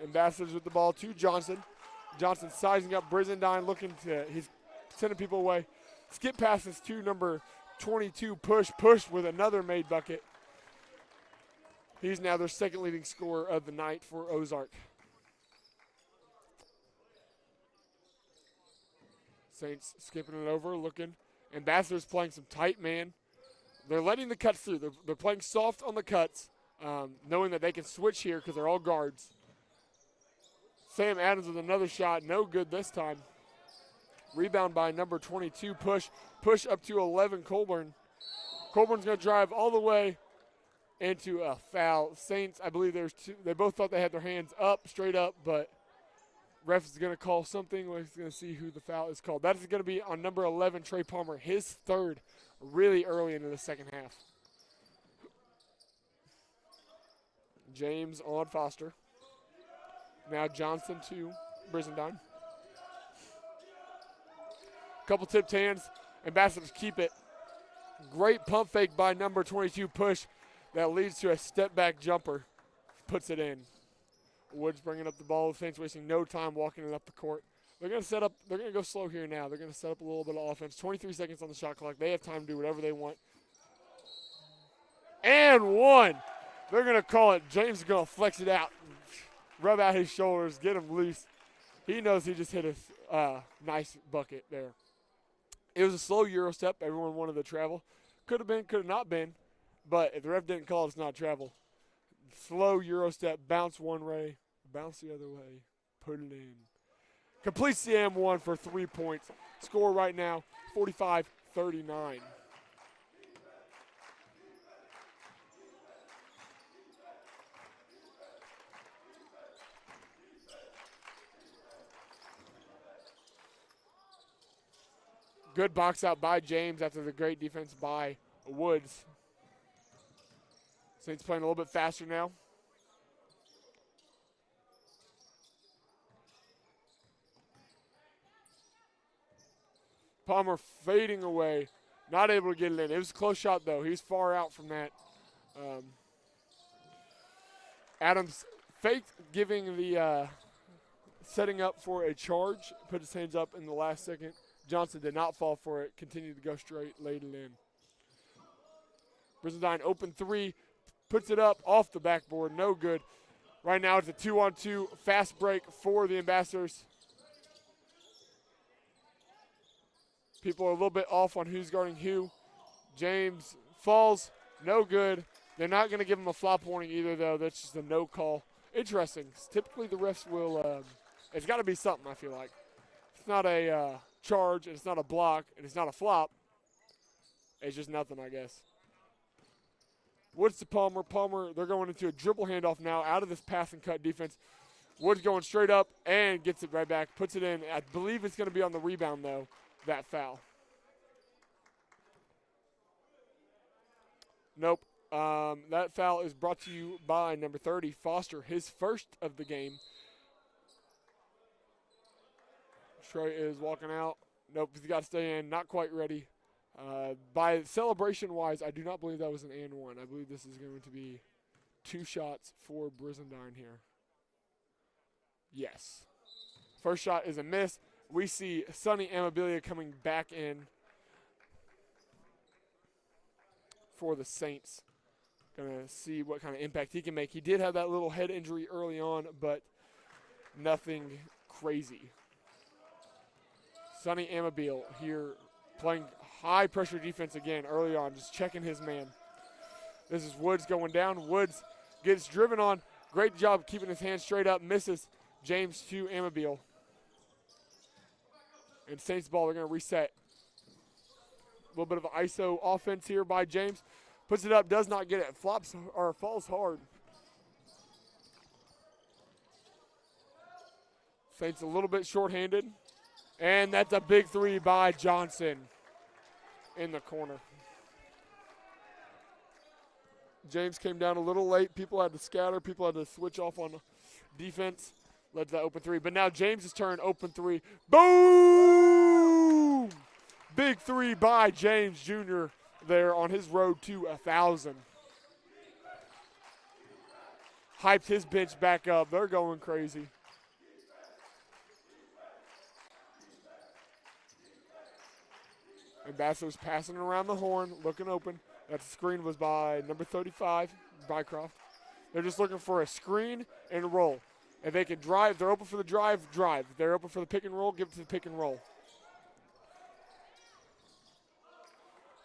Ambassadors with the ball to Johnson. Johnson sizing up Brizendine, he's sending people away. Skip passes to number 22, Push with another made bucket. He's now their second leading scorer of the night for Ozark. Saints skipping it over, looking. Ambassadors playing some tight man. They're letting the cuts through. They're playing soft on the cuts, knowing that they can switch here because they're all guards. Sam Adams with another shot. No good this time. Rebound by number 22, Push up to 11, Colburn. Colburn's going to drive all the way into a foul. Saints, I believe they both thought they had their hands up, straight up, but ref is going to call something. We're going to see who the foul is called. That is going to be on number 11, Trey Palmer, his third, really early into the second half. James on Foster. Now Johnson to Brizendine. Couple tipped hands. Ambassadors keep it. Great pump fake by number 22, Push, that leads to a step-back jumper. Puts it in. Woods bringing up the ball. Saints wasting no time walking it up the court. They're going to set up. They're going to go slow here now. They're going to set up a little bit of offense. 23 seconds on the shot clock. They have time to do whatever they want. And one. They're going to call it. James is going to flex it out. Rub out his shoulders. Get him loose. He knows he just hit a nice bucket there. It was a slow Euro step. Everyone wanted to travel. Could have been, could have not been. But if the ref didn't call it, it's not travel. Slow Euro step. Bounce one way. Bounce the other way. Put it in. Completes the M1 for 3 points. Score right now, 45-39. Good box out by James after the great defense by Woods. Saints playing a little bit faster now. Palmer fading away, not able to get it in. It was a close shot, though. He's far out from that. Adams faked giving the setting up for a charge, put his hands up in the last second. Johnson did not fall for it, continued to go straight, laid it in. Brizendine open three, puts it up off the backboard, no good. Right now it's a 2-on-2 fast break for the Ambassadors. People are a little bit off on who's guarding who. James falls, no good. They're not going to give him a flop warning either, though. That's just a no call. Interesting. Typically the refs will, it's got to be something, I feel like. It's not a charge, and it's not a block, and it's not a flop. It's just nothing, I guess. Woods to Palmer. Palmer, they're going into a dribble handoff now out of this pass and cut defense. Woods going straight up and gets it right back, puts it in. I believe it's going to be on the rebound, though, that foul. Nope. That foul is brought to you by number 30, Foster, his first of the game. Trey is walking out. Nope, he's got to stay in. Not quite ready. By celebration-wise, I do not believe that was an and one. I believe this is going to be 2 shots for Brizendine here. Yes. First shot is a miss. We see Sonny Amabilia coming back in for the Saints. Going to see what kind of impact he can make. He did have that little head injury early on, but nothing crazy. Sonny Amabilia here playing high-pressure defense again early on, just checking his man. This is Woods going down. Woods gets driven on. Great job keeping his hands straight up. Misses. James to Amabilia. And Saints ball, they're going to reset. A little bit of an ISO offense here by James. Puts it up, does not get it. Flops or falls hard. Saints a little bit shorthanded. And that's a big 3 by Johnson in the corner. James came down a little late. People had to scatter. People had to switch off on defense. Led to that open 3. But now James' turn, open 3. Boom! Big 3 by James Jr. there on his road to 1,000. Hyped his bench back up. They're going crazy. Ambassadors passing around the horn, looking open. That screen was by number 35, Bycroft. They're just looking for a screen and a roll. If they can drive, they're open for the drive, drive. If they're open for the pick and roll, give it to the pick and roll.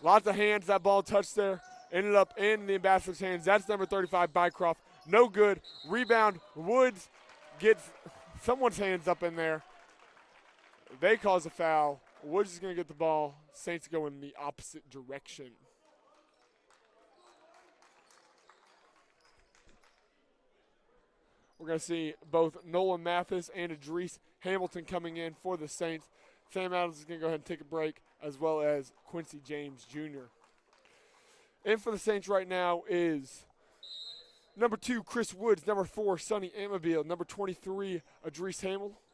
Lots of hands, that ball touched there. Ended up in the Ambassadors' hands. That's number 35, Bycroft. No good. Rebound, Woods gets someone's hands up in there. They cause a foul. Woods is going to get the ball. Saints go in the opposite direction. We're going to see both Nolan Mathis and Idris Hamilton coming in for the Saints. Sam Adams is going to go ahead and take a break, as well as Quincy James Jr. In for the Saints right now is number 2, Chris Woods. Number 4, Sonny Amabilia. Number 23, Idris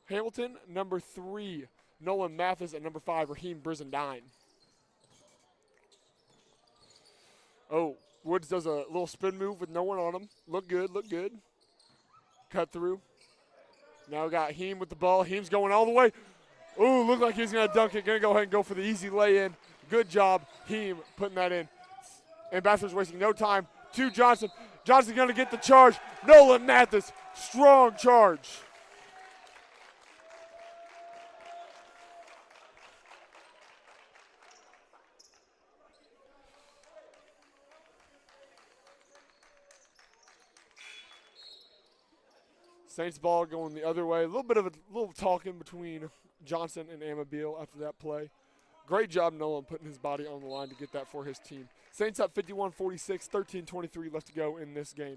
Hamilton. Number 3, Nolan Mathis. And number 5, Raheem Brizendine. Oh, Woods does a little spin move with no one on him. Look good, look good. Cut through. Now we got Heem with the ball. Heem's going all the way. Ooh, looked like he was going to dunk it. Going to go ahead and go for the easy lay-in. Good job, Heem, putting that in. Ambassadors wasting no time to Johnson. Johnson going to get the charge. Nolan Mathis, strong charge. Saints ball going the other way. A little bit of a little talking between Johnson and Amabile after that play. Great job, Nolan, putting his body on the line to get that for his team. Saints up 51-46, 13-23 left to go in this game.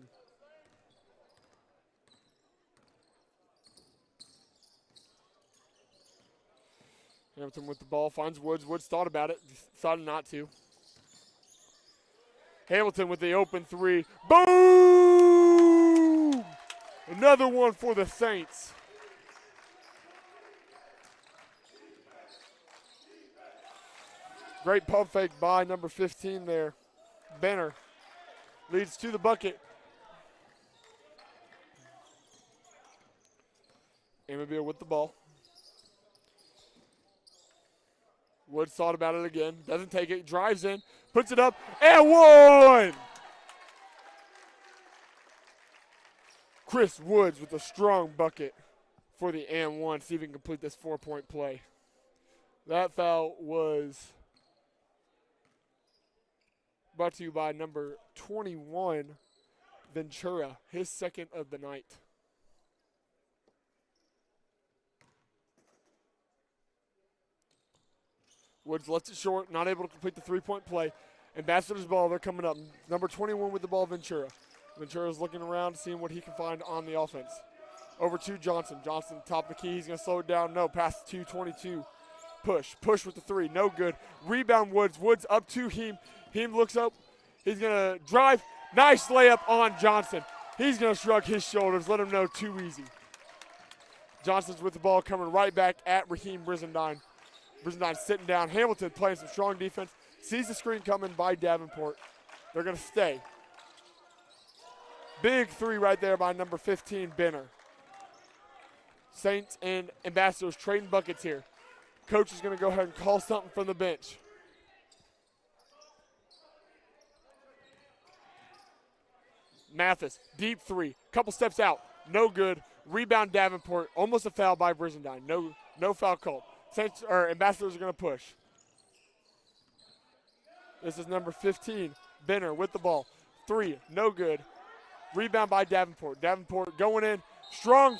Hamilton with the ball, finds Woods. Woods thought about it, decided not to. Hamilton with the open three. Boom! Another one for the Saints. Great pump fake by number 15 there. Benner leads to the bucket. Amabile with the ball. Woods thought about it again. Doesn't take it. Drives in. Puts it up. And one! Chris Woods with a strong bucket for the and one. See if he can complete this 4-point play. That foul was brought to you by number 21, Ventura, his second of the night. Woods lets it short, not able to complete the 3-point play. Ambassadors ball, they're coming up. Number 21 with the ball, Ventura. Ventura's looking around, seeing what he can find on the offense. Over to Johnson. Johnson, top of the key. He's going to slow it down. No, pass to 22. Push with the three. No good. Rebound, Woods. Woods up to Heem. Heem looks up. He's going to drive. Nice layup on Johnson. He's going to shrug his shoulders. Let him know too easy. Johnson's with the ball coming right back at Raheem Brizendine. Brizendine sitting down. Hamilton playing some strong defense. Sees the screen coming by Davenport. They're going to stay. Big three right there by number 15, Benner. Saints and Ambassadors trading buckets here. Coach is going to go ahead and call something from the bench. Mathis, deep three. Couple steps out. No good. Rebound Davenport. Almost a foul by Brizendine. No foul called. Saints or Ambassadors are going to push. This is number 15, Benner with the ball. Three, no good. Rebound by Davenport. Davenport going in. Strong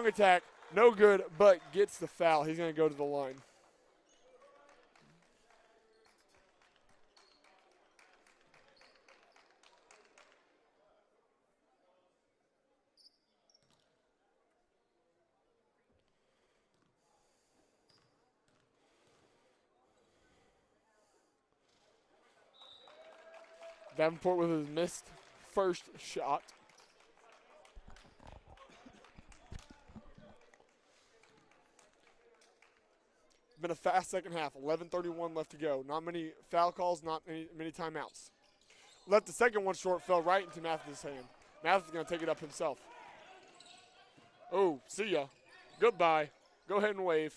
attack. No good, but gets the foul. He's going to go to the line. Davenport with his missed first shot. Been a fast second half. 11:31 left to go. Not many foul calls, not many timeouts. Left the second one short, fell right into Mathis' hand. Mathis is going to take it up himself. Oh, see ya. Goodbye. Go ahead and wave.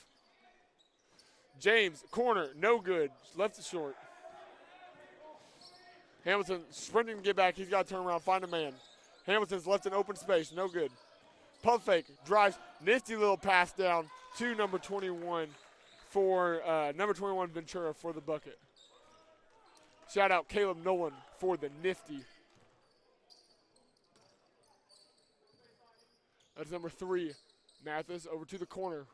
James, corner, no good. Left it short. Hamilton sprinting to get back. He's got to turn around, find a man. Hamilton's left in open space, no good. Pump fake, drives, nifty little pass down to number 21 for number 21 Ventura for the bucket. Shout out Caleb Nolan for the nifty. That's number 3, Mathis over to the corner.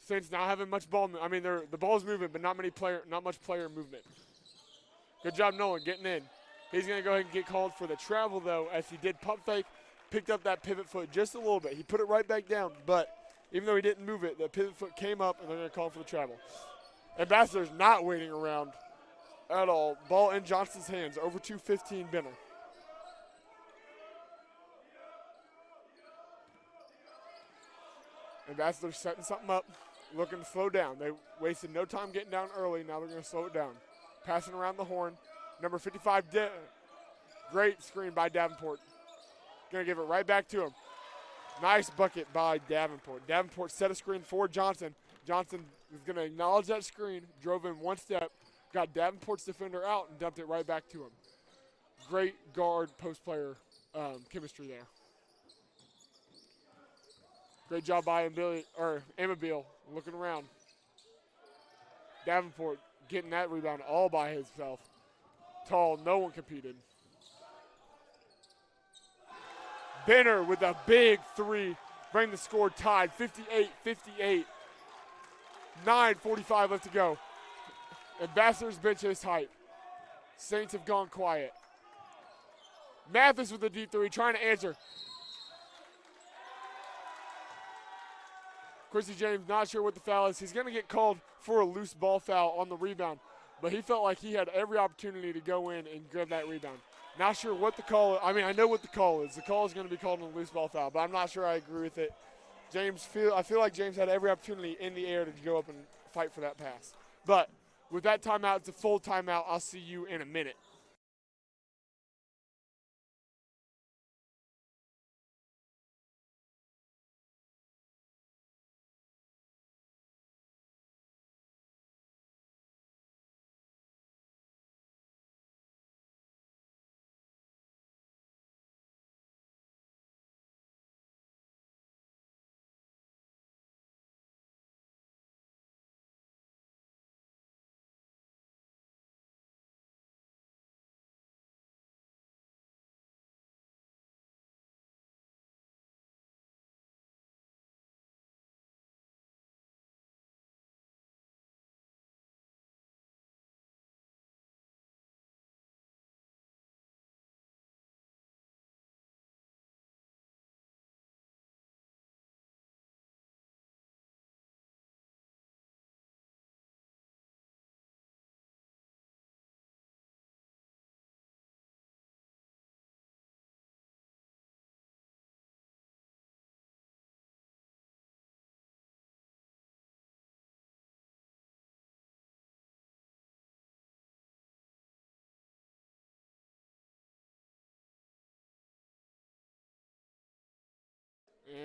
Saints not having much ball. I mean, the ball's moving, but not much player movement. Good job, Nolan, getting in. He's going to go ahead and get called for the travel, though, as he did pump fake, picked up that pivot foot just a little bit. He put it right back down, but even though he didn't move it, the pivot foot came up, and they're going to call for the travel. Ambassadors not waiting around at all. Ball in Johnson's hands, over to 15, Benner. Ambassadors setting something up, looking to slow down. They wasted no time getting down early. Now they're going to slow it down. Passing around the horn. Number 55, great screen by Davenport. Going to give it right back to him. Nice bucket by Davenport. Davenport set a screen for Johnson. Johnson was going to acknowledge that screen, drove in one step, got Davenport's defender out, and dumped it right back to him. Great guard post player chemistry there. Great job by Amabile looking around. Davenport getting that rebound all by himself. Tall, no one competed. Benner with a big three, bring the score tied, 58-58. 9:45 left to go. Ambassadors bench is hype. Saints have gone quiet. Mathis with a deep three, trying to answer. Chrissy James not sure what the foul is. He's going to get called for a loose ball foul on the rebound, but he felt like he had every opportunity to go in and grab that rebound. Not sure what the call is. I mean, I know what the call is. The call is going to be called on a loose ball foul, but I'm not sure I agree with it. I feel like James had every opportunity in the air to go up and fight for that pass. But with that timeout, it's a full timeout. I'll see you in a minute.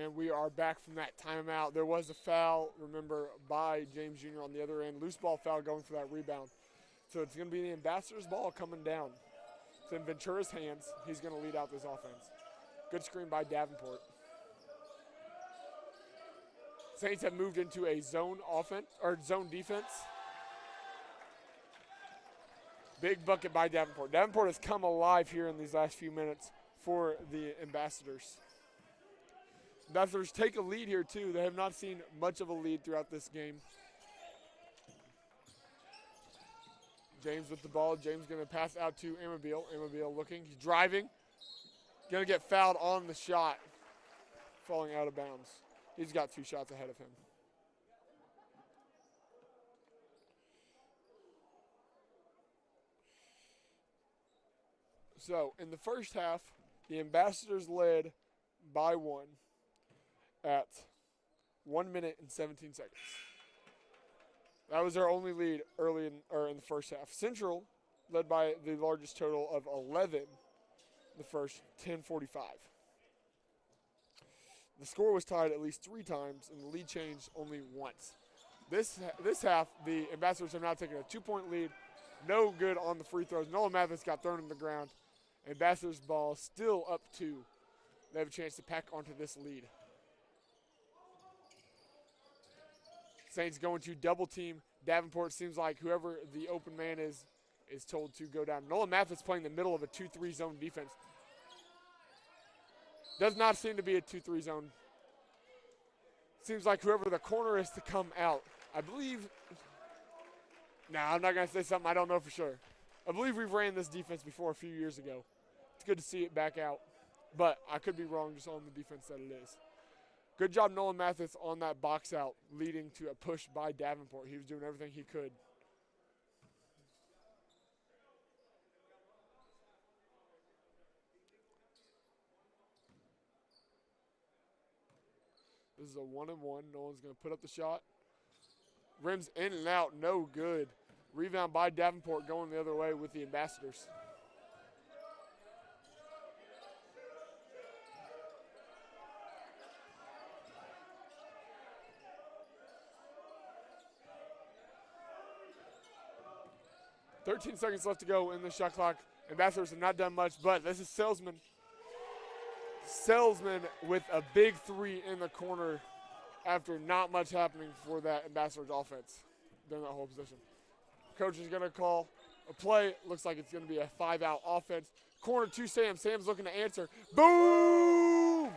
And we are back from that timeout. There was a foul, remember, by James Jr. on the other end. Loose ball foul going for that rebound. So it's going to be the Ambassadors' ball coming down. It's in Ventura's hands. He's going to lead out this offense. Good screen by Davenport. Saints have moved into a zone offense or zone defense. Big bucket by Davenport. Davenport has come alive here in these last few minutes for the Ambassadors. Ambassadors take a lead here too. They have not seen much of a lead throughout this game. James with the ball. James going to pass out to Amabile. Amabile looking. He's driving. Going to get fouled on the shot. Falling out of bounds. He's got 2 shots ahead of him. So, in the first half, the Ambassadors led by 1 at 1 minute and 17 seconds. That was their only lead early in the first half. Central led by the largest total of 11 in the first, 10:45. The score was tied at least 3 times, and the lead changed only once. This half, the Ambassadors have now taken a 2-point lead. No good on the free throws. Nolan Mathis got thrown in the ground. Ambassadors' ball still up 2. They have a chance to pack onto this lead. Saints going to double team Davenport. Seems like whoever the open man is told to go down. Nolan Mathis playing the middle of a 2-3 zone defense. Does not seem to be a 2-3 zone. Seems like whoever the corner is to come out. I believe, I'm not going to say something I don't know for sure. I believe we've ran this defense before a few years ago. It's good to see it back out. But I could be wrong just on the defense that it is. Good job, Nolan Mathis, on that box out, leading to a push by Davenport. He was doing everything he could. This is a 1-and-1. Nolan's going to put up the shot. Rims in and out, no good. Rebound by Davenport going the other way with the Ambassadors. 13 seconds left to go in the shot clock. Ambassadors have not done much, but this is Salesman. Salesman with a big three in the corner after not much happening for that Ambassadors offense during that whole position. Coach is going to call a play. Looks like it's going to be a 5-out offense. Corner to Sam. Sam's looking to answer. Boom!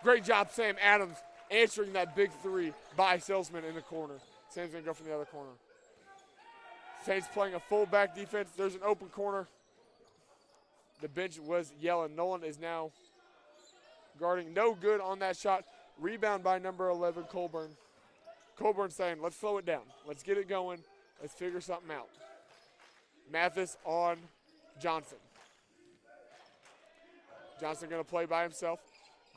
Great job, Sam Adams, answering that big three by Salesman in the corner. Sam's going to go from the other corner. Saints playing a fullback defense. There's an open corner. The bench was yelling. Nolan is now guarding. No good on that shot. Rebound by number 11, Colburn. Colburn saying, let's slow it down. Let's get it going. Let's figure something out. Mathis on Johnson. Johnson going to play by himself.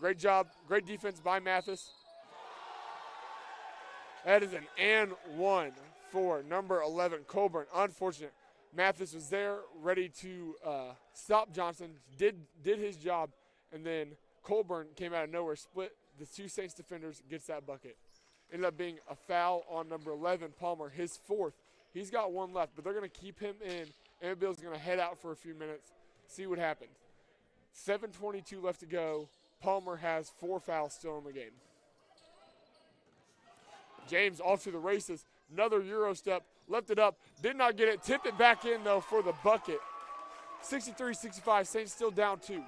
Great job. Great defense by Mathis. That is an and one for number 11, Colburn. Unfortunate. Mathis was there, ready to stop Johnson, did his job, and then Colburn came out of nowhere, split the two Saints defenders, gets that bucket. Ended up being a foul on number 11, Palmer, his fourth. He's got one left, but they're going to keep him in. MBB's going to head out for a few minutes, see what happens. 7:22 left to go. Palmer has 4 fouls still in the game. James off to the races. Another Euro step, left it up, did not get it, tipped it back in though for the bucket. 63-65, Saints still down 2.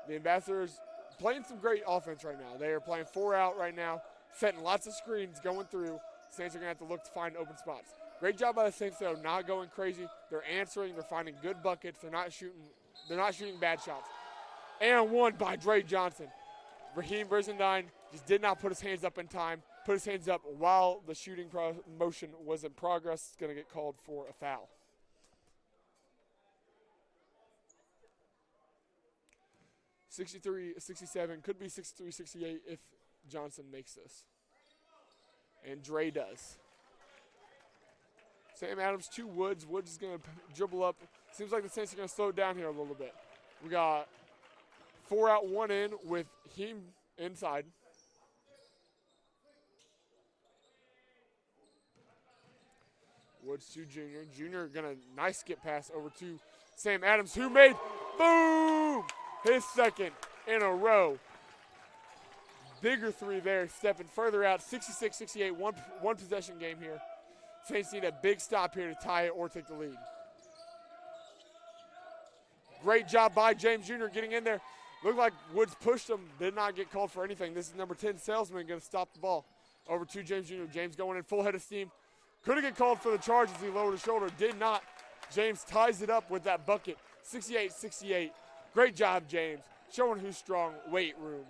The Ambassadors playing some great offense right now. They are playing 4 out right now, setting lots of screens going through. Saints are going to have to look to find open spots. Great job by the Saints though, not going crazy. They're answering, they're finding good buckets. They're not shooting bad shots. And one by Dre Johnson. Raheem Brizendine just did not put his hands up in time. Put his hands up while the shooting motion was in progress. It's going to get called for a foul. (63-67) could be 63-68 if Johnson makes this. And Dre does. Sam Adams to Woods. Woods is going to dribble up. Seems like the Saints are going to slow it down here a little bit. We got 4 out, 1 in with him inside. Woods to Junior. Junior gonna nice skip pass over to Sam Adams, who made, boom, his second in a row. Bigger three there, stepping further out. 66-68, one possession game here. Saints need a big stop here to tie it or take the lead. Great job by James Jr. getting in there. Looked like Woods pushed him, did not get called for anything. This is number 10, Salesman, going to stop the ball. Over to James Jr. James going in full head of steam. Couldn't get called for the charge as he lowered his shoulder. Did not. James ties it up with that bucket. 68-68. Great job, James. Showing who's strong. Weight room.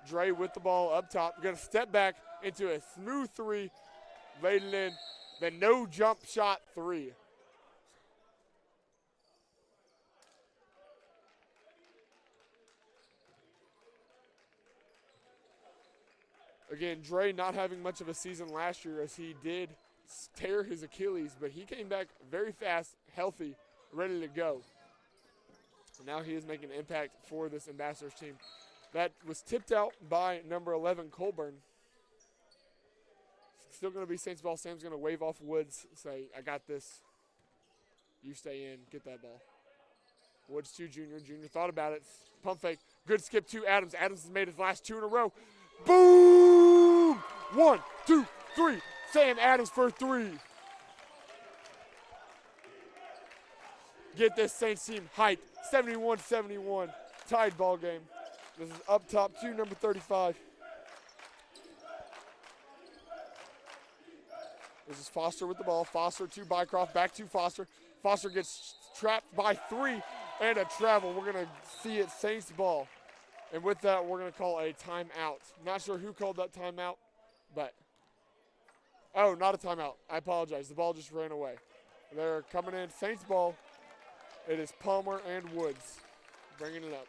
Dre with the ball up top. Going to step back into a smooth three. Laid it in. The no jump shot three. Again, Dre not having much of a season last year as he did tear his Achilles, but he came back very fast, healthy, ready to go. And now he is making an impact for this Ambassadors team. That was tipped out by number 11, Colburn. Still going to be Saints ball. Sam's going to wave off Woods, say, I got this. You stay in, get that ball. Woods to Junior. Junior thought about it. Pump fake. Good skip to Adams. Adams has made his last 2 in a row. Boom! 1, 2, 3. Sam Adams for 3. Get this Saints team hyped. 71-71. Tied ball game. This is up top to number 35. This is Foster with the ball. Foster to Bycroft. Back to Foster. Foster gets trapped by 3 and a travel. We're going to see it Saints ball. And with that, we're going to call a timeout. Not sure who called that timeout, but, oh, not a timeout. I apologize. The ball just ran away. They're coming in. Saints ball. It is Palmer and Woods bringing it up.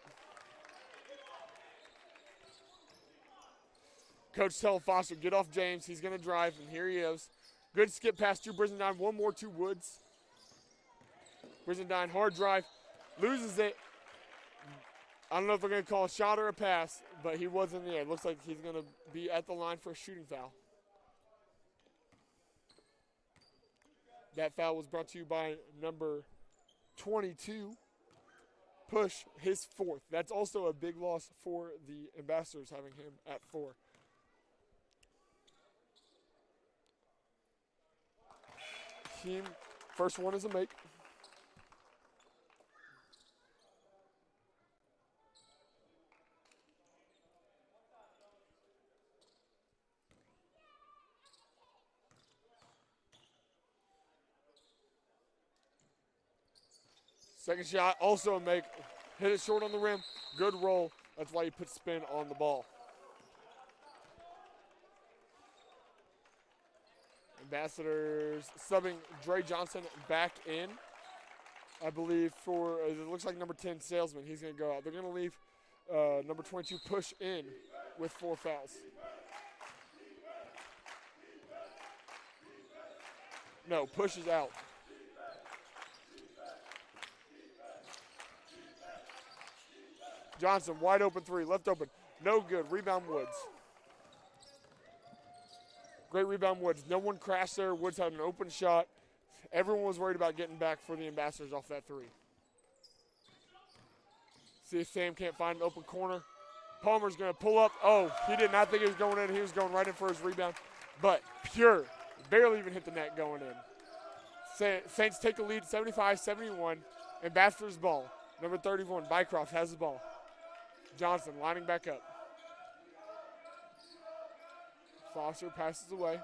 Coach telling Foster, get off James. He's going to drive, and here he is. Good skip pass to Brizendine. One more to Woods. Brizendine, hard drive. Loses it. I don't know if they're going to call a shot or a pass, but he was in the air. It looks like he's going to be at the line for a shooting foul. That foul was brought to you by number 22, Push, his 4th. That's also a big loss for the Ambassadors, having him at 4. Team, first one is a make. Second shot, also a make. Hit it short on the rim. Good roll. That's why he put spin on the ball. Ambassadors subbing Dre Johnson back in, I believe, for, it looks like number 10, Salesman. He's going to go out. They're going to leave number 22, Push, in with 4 fouls. No, Push is out. Johnson, wide open 3, left open. No good. Rebound, Woods. Great rebound, Woods. No one crashed there. Woods had an open shot. Everyone was worried about getting back for the Ambassadors off that 3. See if Sam can't find an open corner. Palmer's going to pull up. Oh, he did not think he was going in. He was going right in for his rebound. But pure. Barely even hit the net going in. Saints take the lead, 75-71. Ambassadors ball. Number 31, Bycroft has the ball. Johnson lining back up. Foster passes away.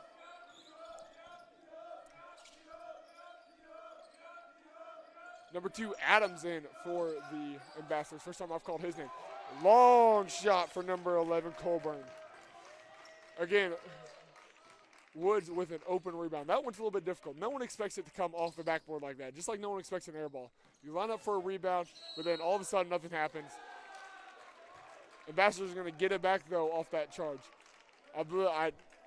Number 2, Adams in for the Ambassadors. First time I've called his name. Long shot for number 11, Colburn. Again, Woods with an open rebound. That one's a little bit difficult. No one expects it to come off the backboard like that, just like no one expects an air ball. You line up for a rebound, but then all of a sudden nothing happens. Ambassadors are going to get it back, though, off that charge.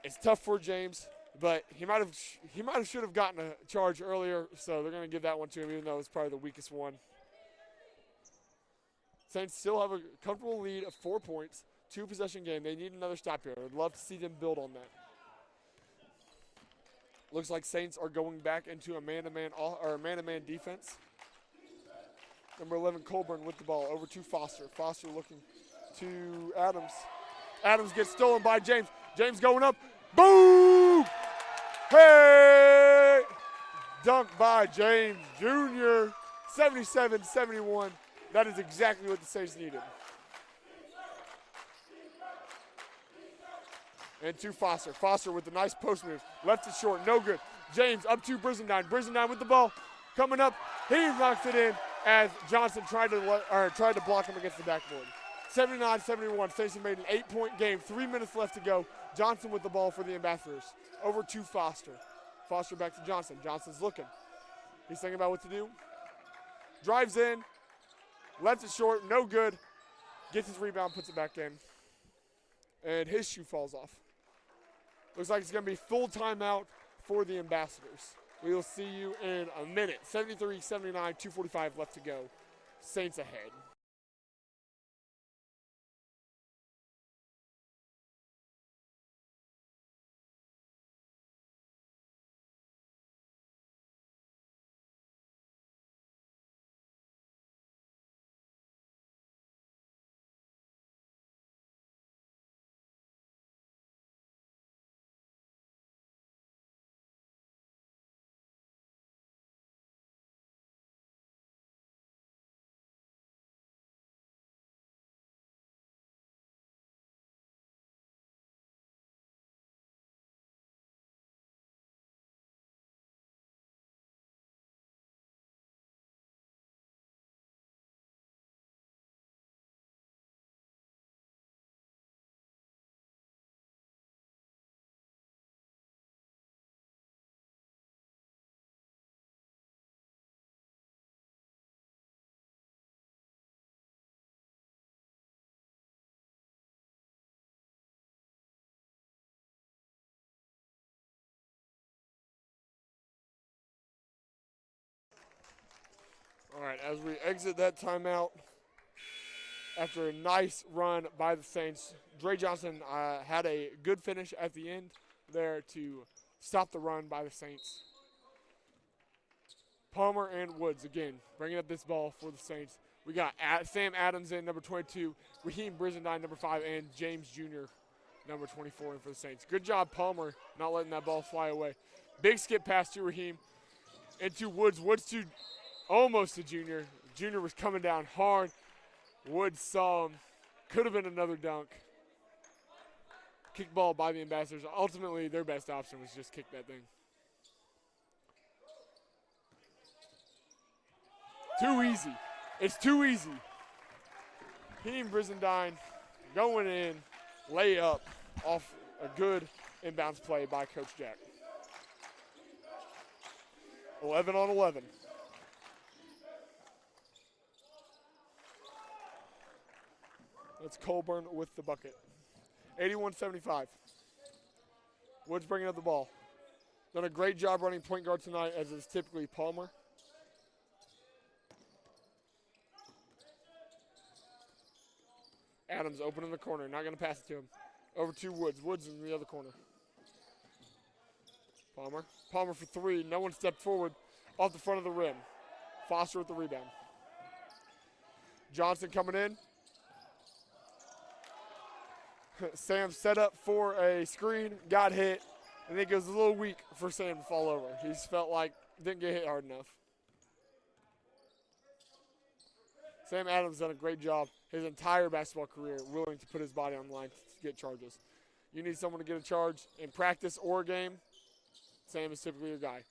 It's tough for James, but he might have should have gotten a charge earlier, so they're going to give that one to him, even though it's probably the weakest one. Saints still have a comfortable lead of 4 points, 2-possession game. They need another stop here. I'd love to see them build on that. Looks like Saints are going back into a man-to-man defense. Number 11, Colburn with the ball over to Foster. Foster looking to Adams. Adams gets stolen by James. James going up. Boom! Hey! Dunk by James Jr. 77-71. That is exactly what the Saints needed. And to Foster. Foster with the nice post move. Left it short, no good. James up to Brizendine. Brizendine with the ball. Coming up. He knocks it in as Johnson tried to block him against the backboard. 79-71. Saints made an 8-point game. 3 minutes left to go. Johnson with the ball for the Ambassadors. Over to Foster. Foster back to Johnson. Johnson's looking. He's thinking about what to do. Drives in. Left it short. No good. Gets his rebound. Puts it back in. And his shoe falls off. Looks like it's going to be full timeout for the Ambassadors. We will see you in a minute. 73-79, 2:45 left to go. Saints ahead. All right, as we exit that timeout, after a nice run by the Saints. Dre Johnson had a good finish at the end there to stop the run by the Saints. Palmer and Woods again bringing up this ball for the Saints. We got Sam Adams in, number 22, Raheem Brizendine, number 5, and James Jr., number 24 in for the Saints. Good job, Palmer, not letting that ball fly away. Big skip pass to Raheem into Woods. Woods to almost to Jr. Jr. was coming down hard. Woods saw him. Could have been another dunk. Kick ball by the Ambassadors. Ultimately, their best option was just kick that thing. Too easy. It's too easy. Raheem Brizendine going in, lay up off a good inbounds play by Coach Jack. 11 on 11. That's Colburn with the bucket. 81-75. Woods bringing up the ball. Done a great job running point guard tonight, as is typically Palmer. Adams open in the corner, not going to pass it to him. Over to Woods. Woods in the other corner. Palmer. Palmer for three. No one stepped forward off the front of the rim. Foster with the rebound. Johnson coming in. Sam set up for a screen, got hit, and it goes a little weak for Sam to fall over. He just felt like didn't get hit hard enough. Sam Adams done a great job his entire basketball career, willing to put his body on the line to get charges. You need someone to get a charge in practice or a game, Sam is typically your guy.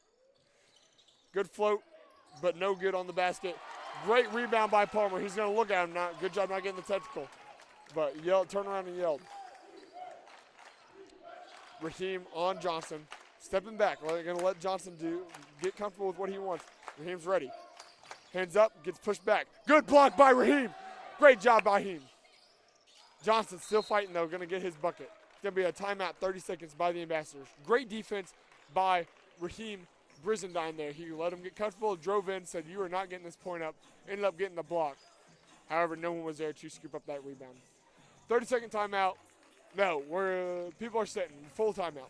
Good float, but no good on the basket. Great rebound by Palmer. He's going to look at him now. Good job not getting the technical. But turned around and yelled. Raheem on Johnson. Stepping back. They're going to let Johnson get comfortable with what he wants. Raheem's ready. Hands up, gets pushed back. Good block by Raheem. Great job by Raheem. Johnson still fighting, though, going to get his bucket. It's going to be a timeout, 30 seconds by the Ambassadors. Great defense by Raheem Brizendine there. He let him get comfortable, drove in, said, you are not getting this point up. Ended up getting the block. However, no one was there to scoop up that rebound. 30-second timeout. No, people are sitting. Full timeout.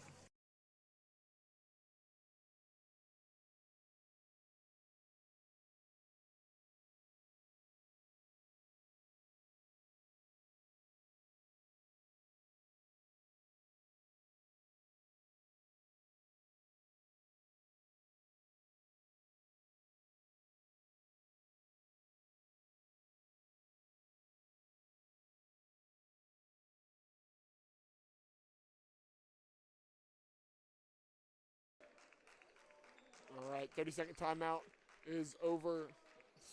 All right, 30-second timeout is over.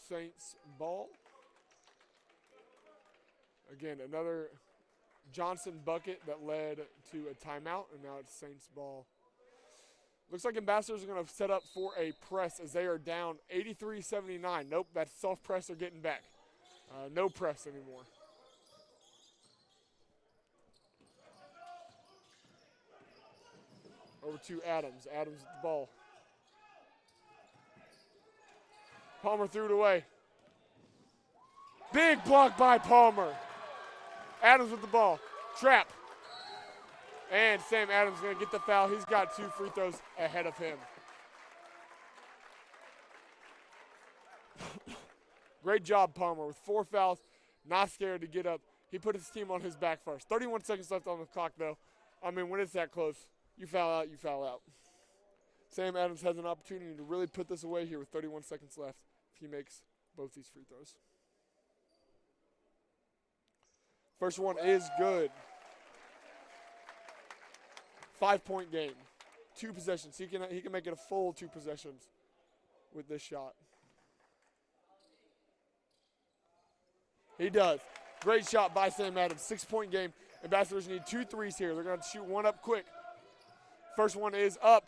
Saints ball. Again, another Johnson bucket that led to a timeout, and now it's Saints ball. Looks like Ambassadors are going to set up for a press as they are down 83-79. Nope, that's soft press they're getting back. No press anymore. Over to Adams. Adams with the ball. Palmer threw it away. Big block by Palmer. Adams with the ball. Trap. And Sam Adams going to get the foul. He's got 2 free throws ahead of him. Great job, Palmer, with 4 fouls. Not scared to get up. He put his team on his back first. 31 seconds left on the clock, though. I mean, when it's that close, you foul out, you foul out. Sam Adams has an opportunity to really put this away here with 31 seconds left if he makes both these free throws. First one is good. 5-point game. 2 possessions. He can make it a full 2 possessions with this shot. He does. Great shot by Sam Adams. 6-point game. Ambassadors need 2 threes here. They're going to shoot one up quick. First one is up.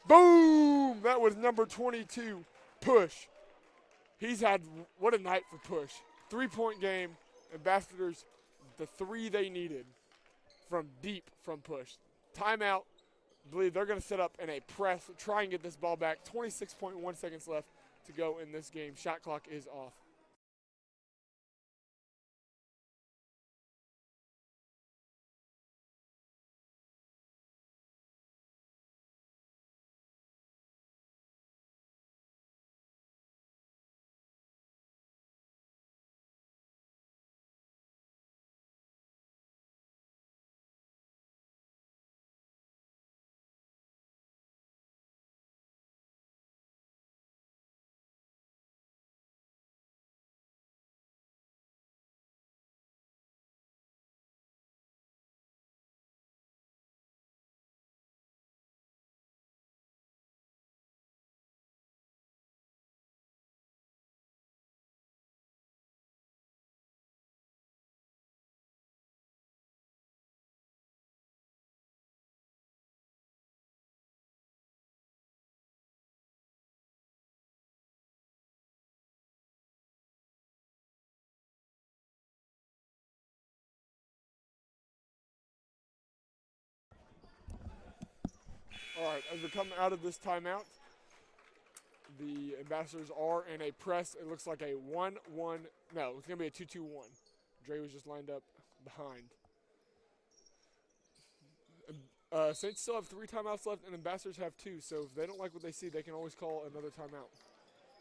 Boom! That was number 22, Push. He's had, what a night for Push. 3-point game. Ambassadors, the 3 they needed from deep from Push. Timeout. I believe they're going to set up in a press, try and get this ball back. 26.1 seconds left to go in this game. Shot clock is off. All right, as we're coming out of this timeout, the Ambassadors are in a press. It looks like a 1-1. No, it's going to be a 2-2-1. Dre was just lined up behind. Saints still have 3 timeouts left, and Ambassadors have 2. So if they don't like what they see, they can always call another timeout.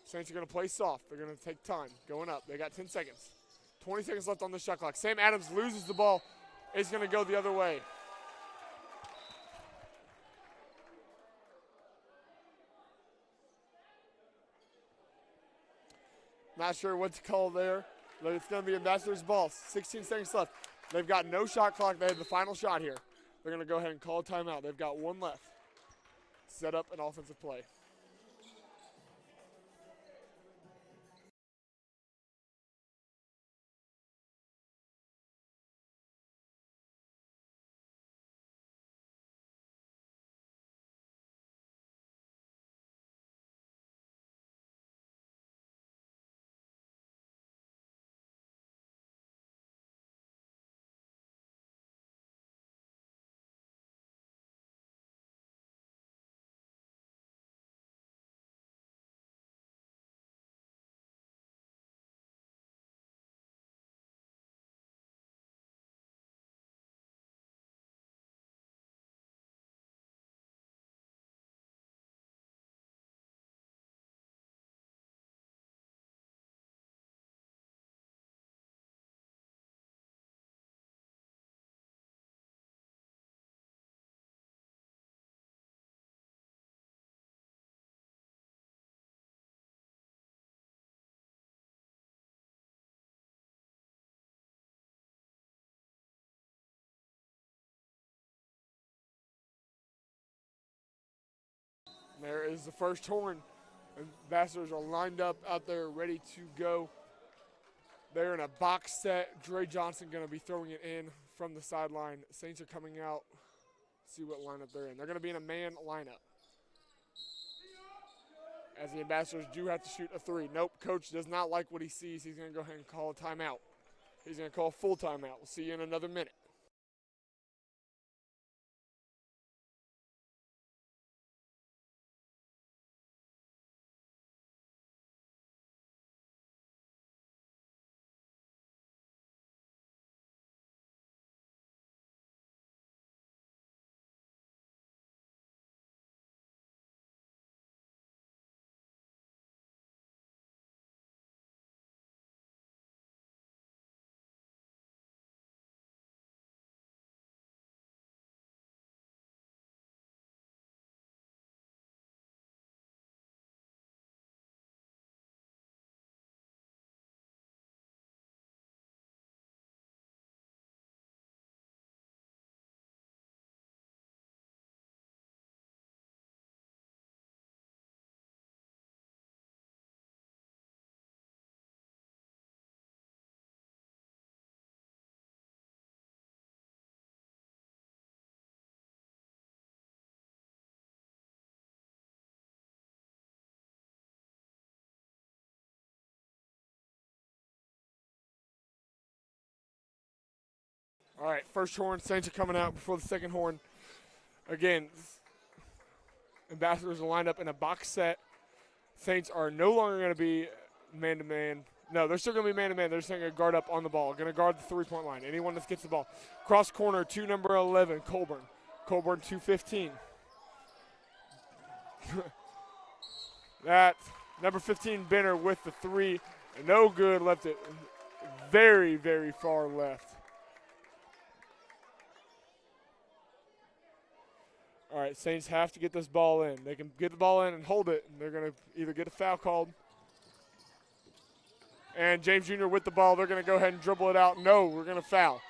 Saints are going to play soft. They're going to take time. Going up. They got 10 seconds. 20 seconds left on the shot clock. Sam Adams loses the ball. It's going to go the other way. Not sure what to call there, but it's going to be Ambassadors' ball. 16 seconds left. They've got no shot clock. They have the final shot here. They're going to go ahead and call a timeout. They've got 1 left. Set up an offensive play. There is the first horn. Ambassadors are lined up out there ready to go. They're in a box set. Dre Johnson going to be throwing it in from the sideline. Saints are coming out. See what lineup they're in. They're going to be in a man lineup. As the Ambassadors do have to shoot a 3. Nope, coach does not like what he sees. He's going to go ahead and call a timeout. He's going to call a full timeout. We'll see you in another minute. All right, first horn. Saints are coming out before the second horn. Again, Ambassadors are lined up in a box set. Saints are no longer going to be man-to-man. No, they're still going to be man-to-man. They're just going to guard up on the ball. Going to guard the three-point line. Anyone that gets the ball. Cross corner to number 11, Colburn. Colburn 215. That number 15, Benner with the 3. No good. Left it very, very far left. All right, Saints have to get this ball in. They can get the ball in and hold it, and they're going to either get a foul called. And James Jr. with the ball. They're going to go ahead and dribble it out. No, we're going to foul.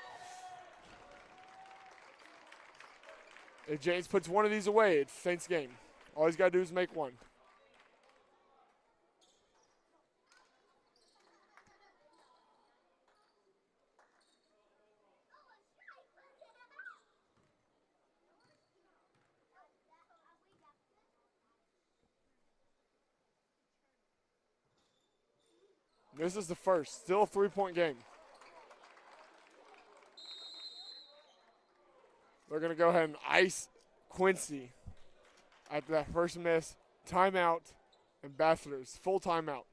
If James puts one of these away, it's Saints game. All he's got to do is make one. This is the first. Still a three-point game. They're going to go ahead and ice Quincy. After that first miss, timeout, Ambassadors, full timeout.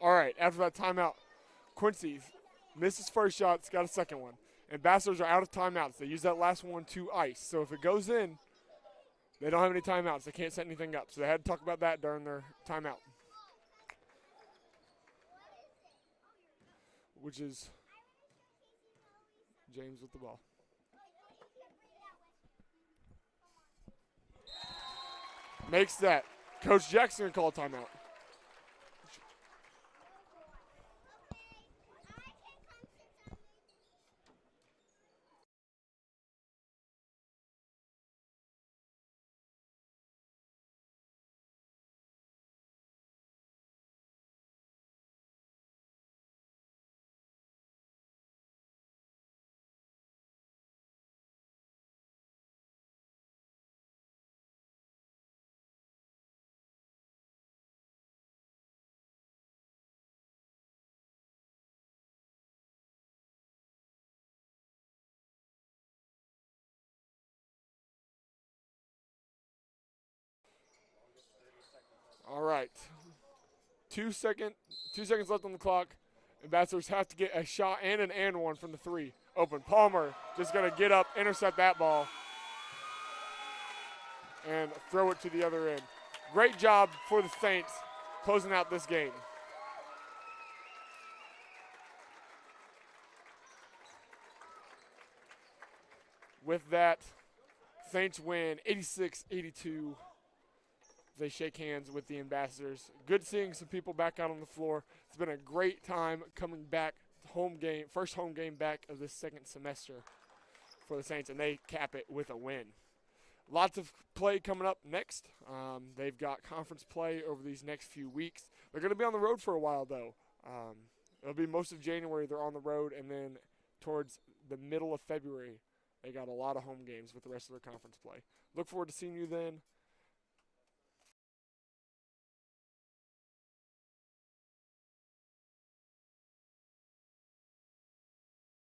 All right. After that timeout, Quincy missed his first shot, it's got a second one. Ambassadors are out of timeouts. They use that last one to ice. So if it goes in, they don't have any timeouts. They can't set anything up. So they had to talk about that during their timeout, which is James with the ball. Makes that. Coach Jackson call timeout. All right. 2 seconds left on the clock. Ambassadors have to get a shot and an and one from the three. Open. Palmer just going to get up, intercept that ball, and throw it to the other end. Great job for the Saints closing out this game. With that, Saints win 86-82. They shake hands with the Ambassadors. Good seeing some people back out on the floor. It's been a great time coming back. Home game, first home game back of this second semester for the Saints, and they cap it with a win. Lots of play coming up next. They've got conference play over these next few weeks. They're going to be on the road for a while, though. It'll be most of January they're on the road, and then towards the middle of February, they got a lot of home games with the rest of their conference play. Look forward to seeing you then.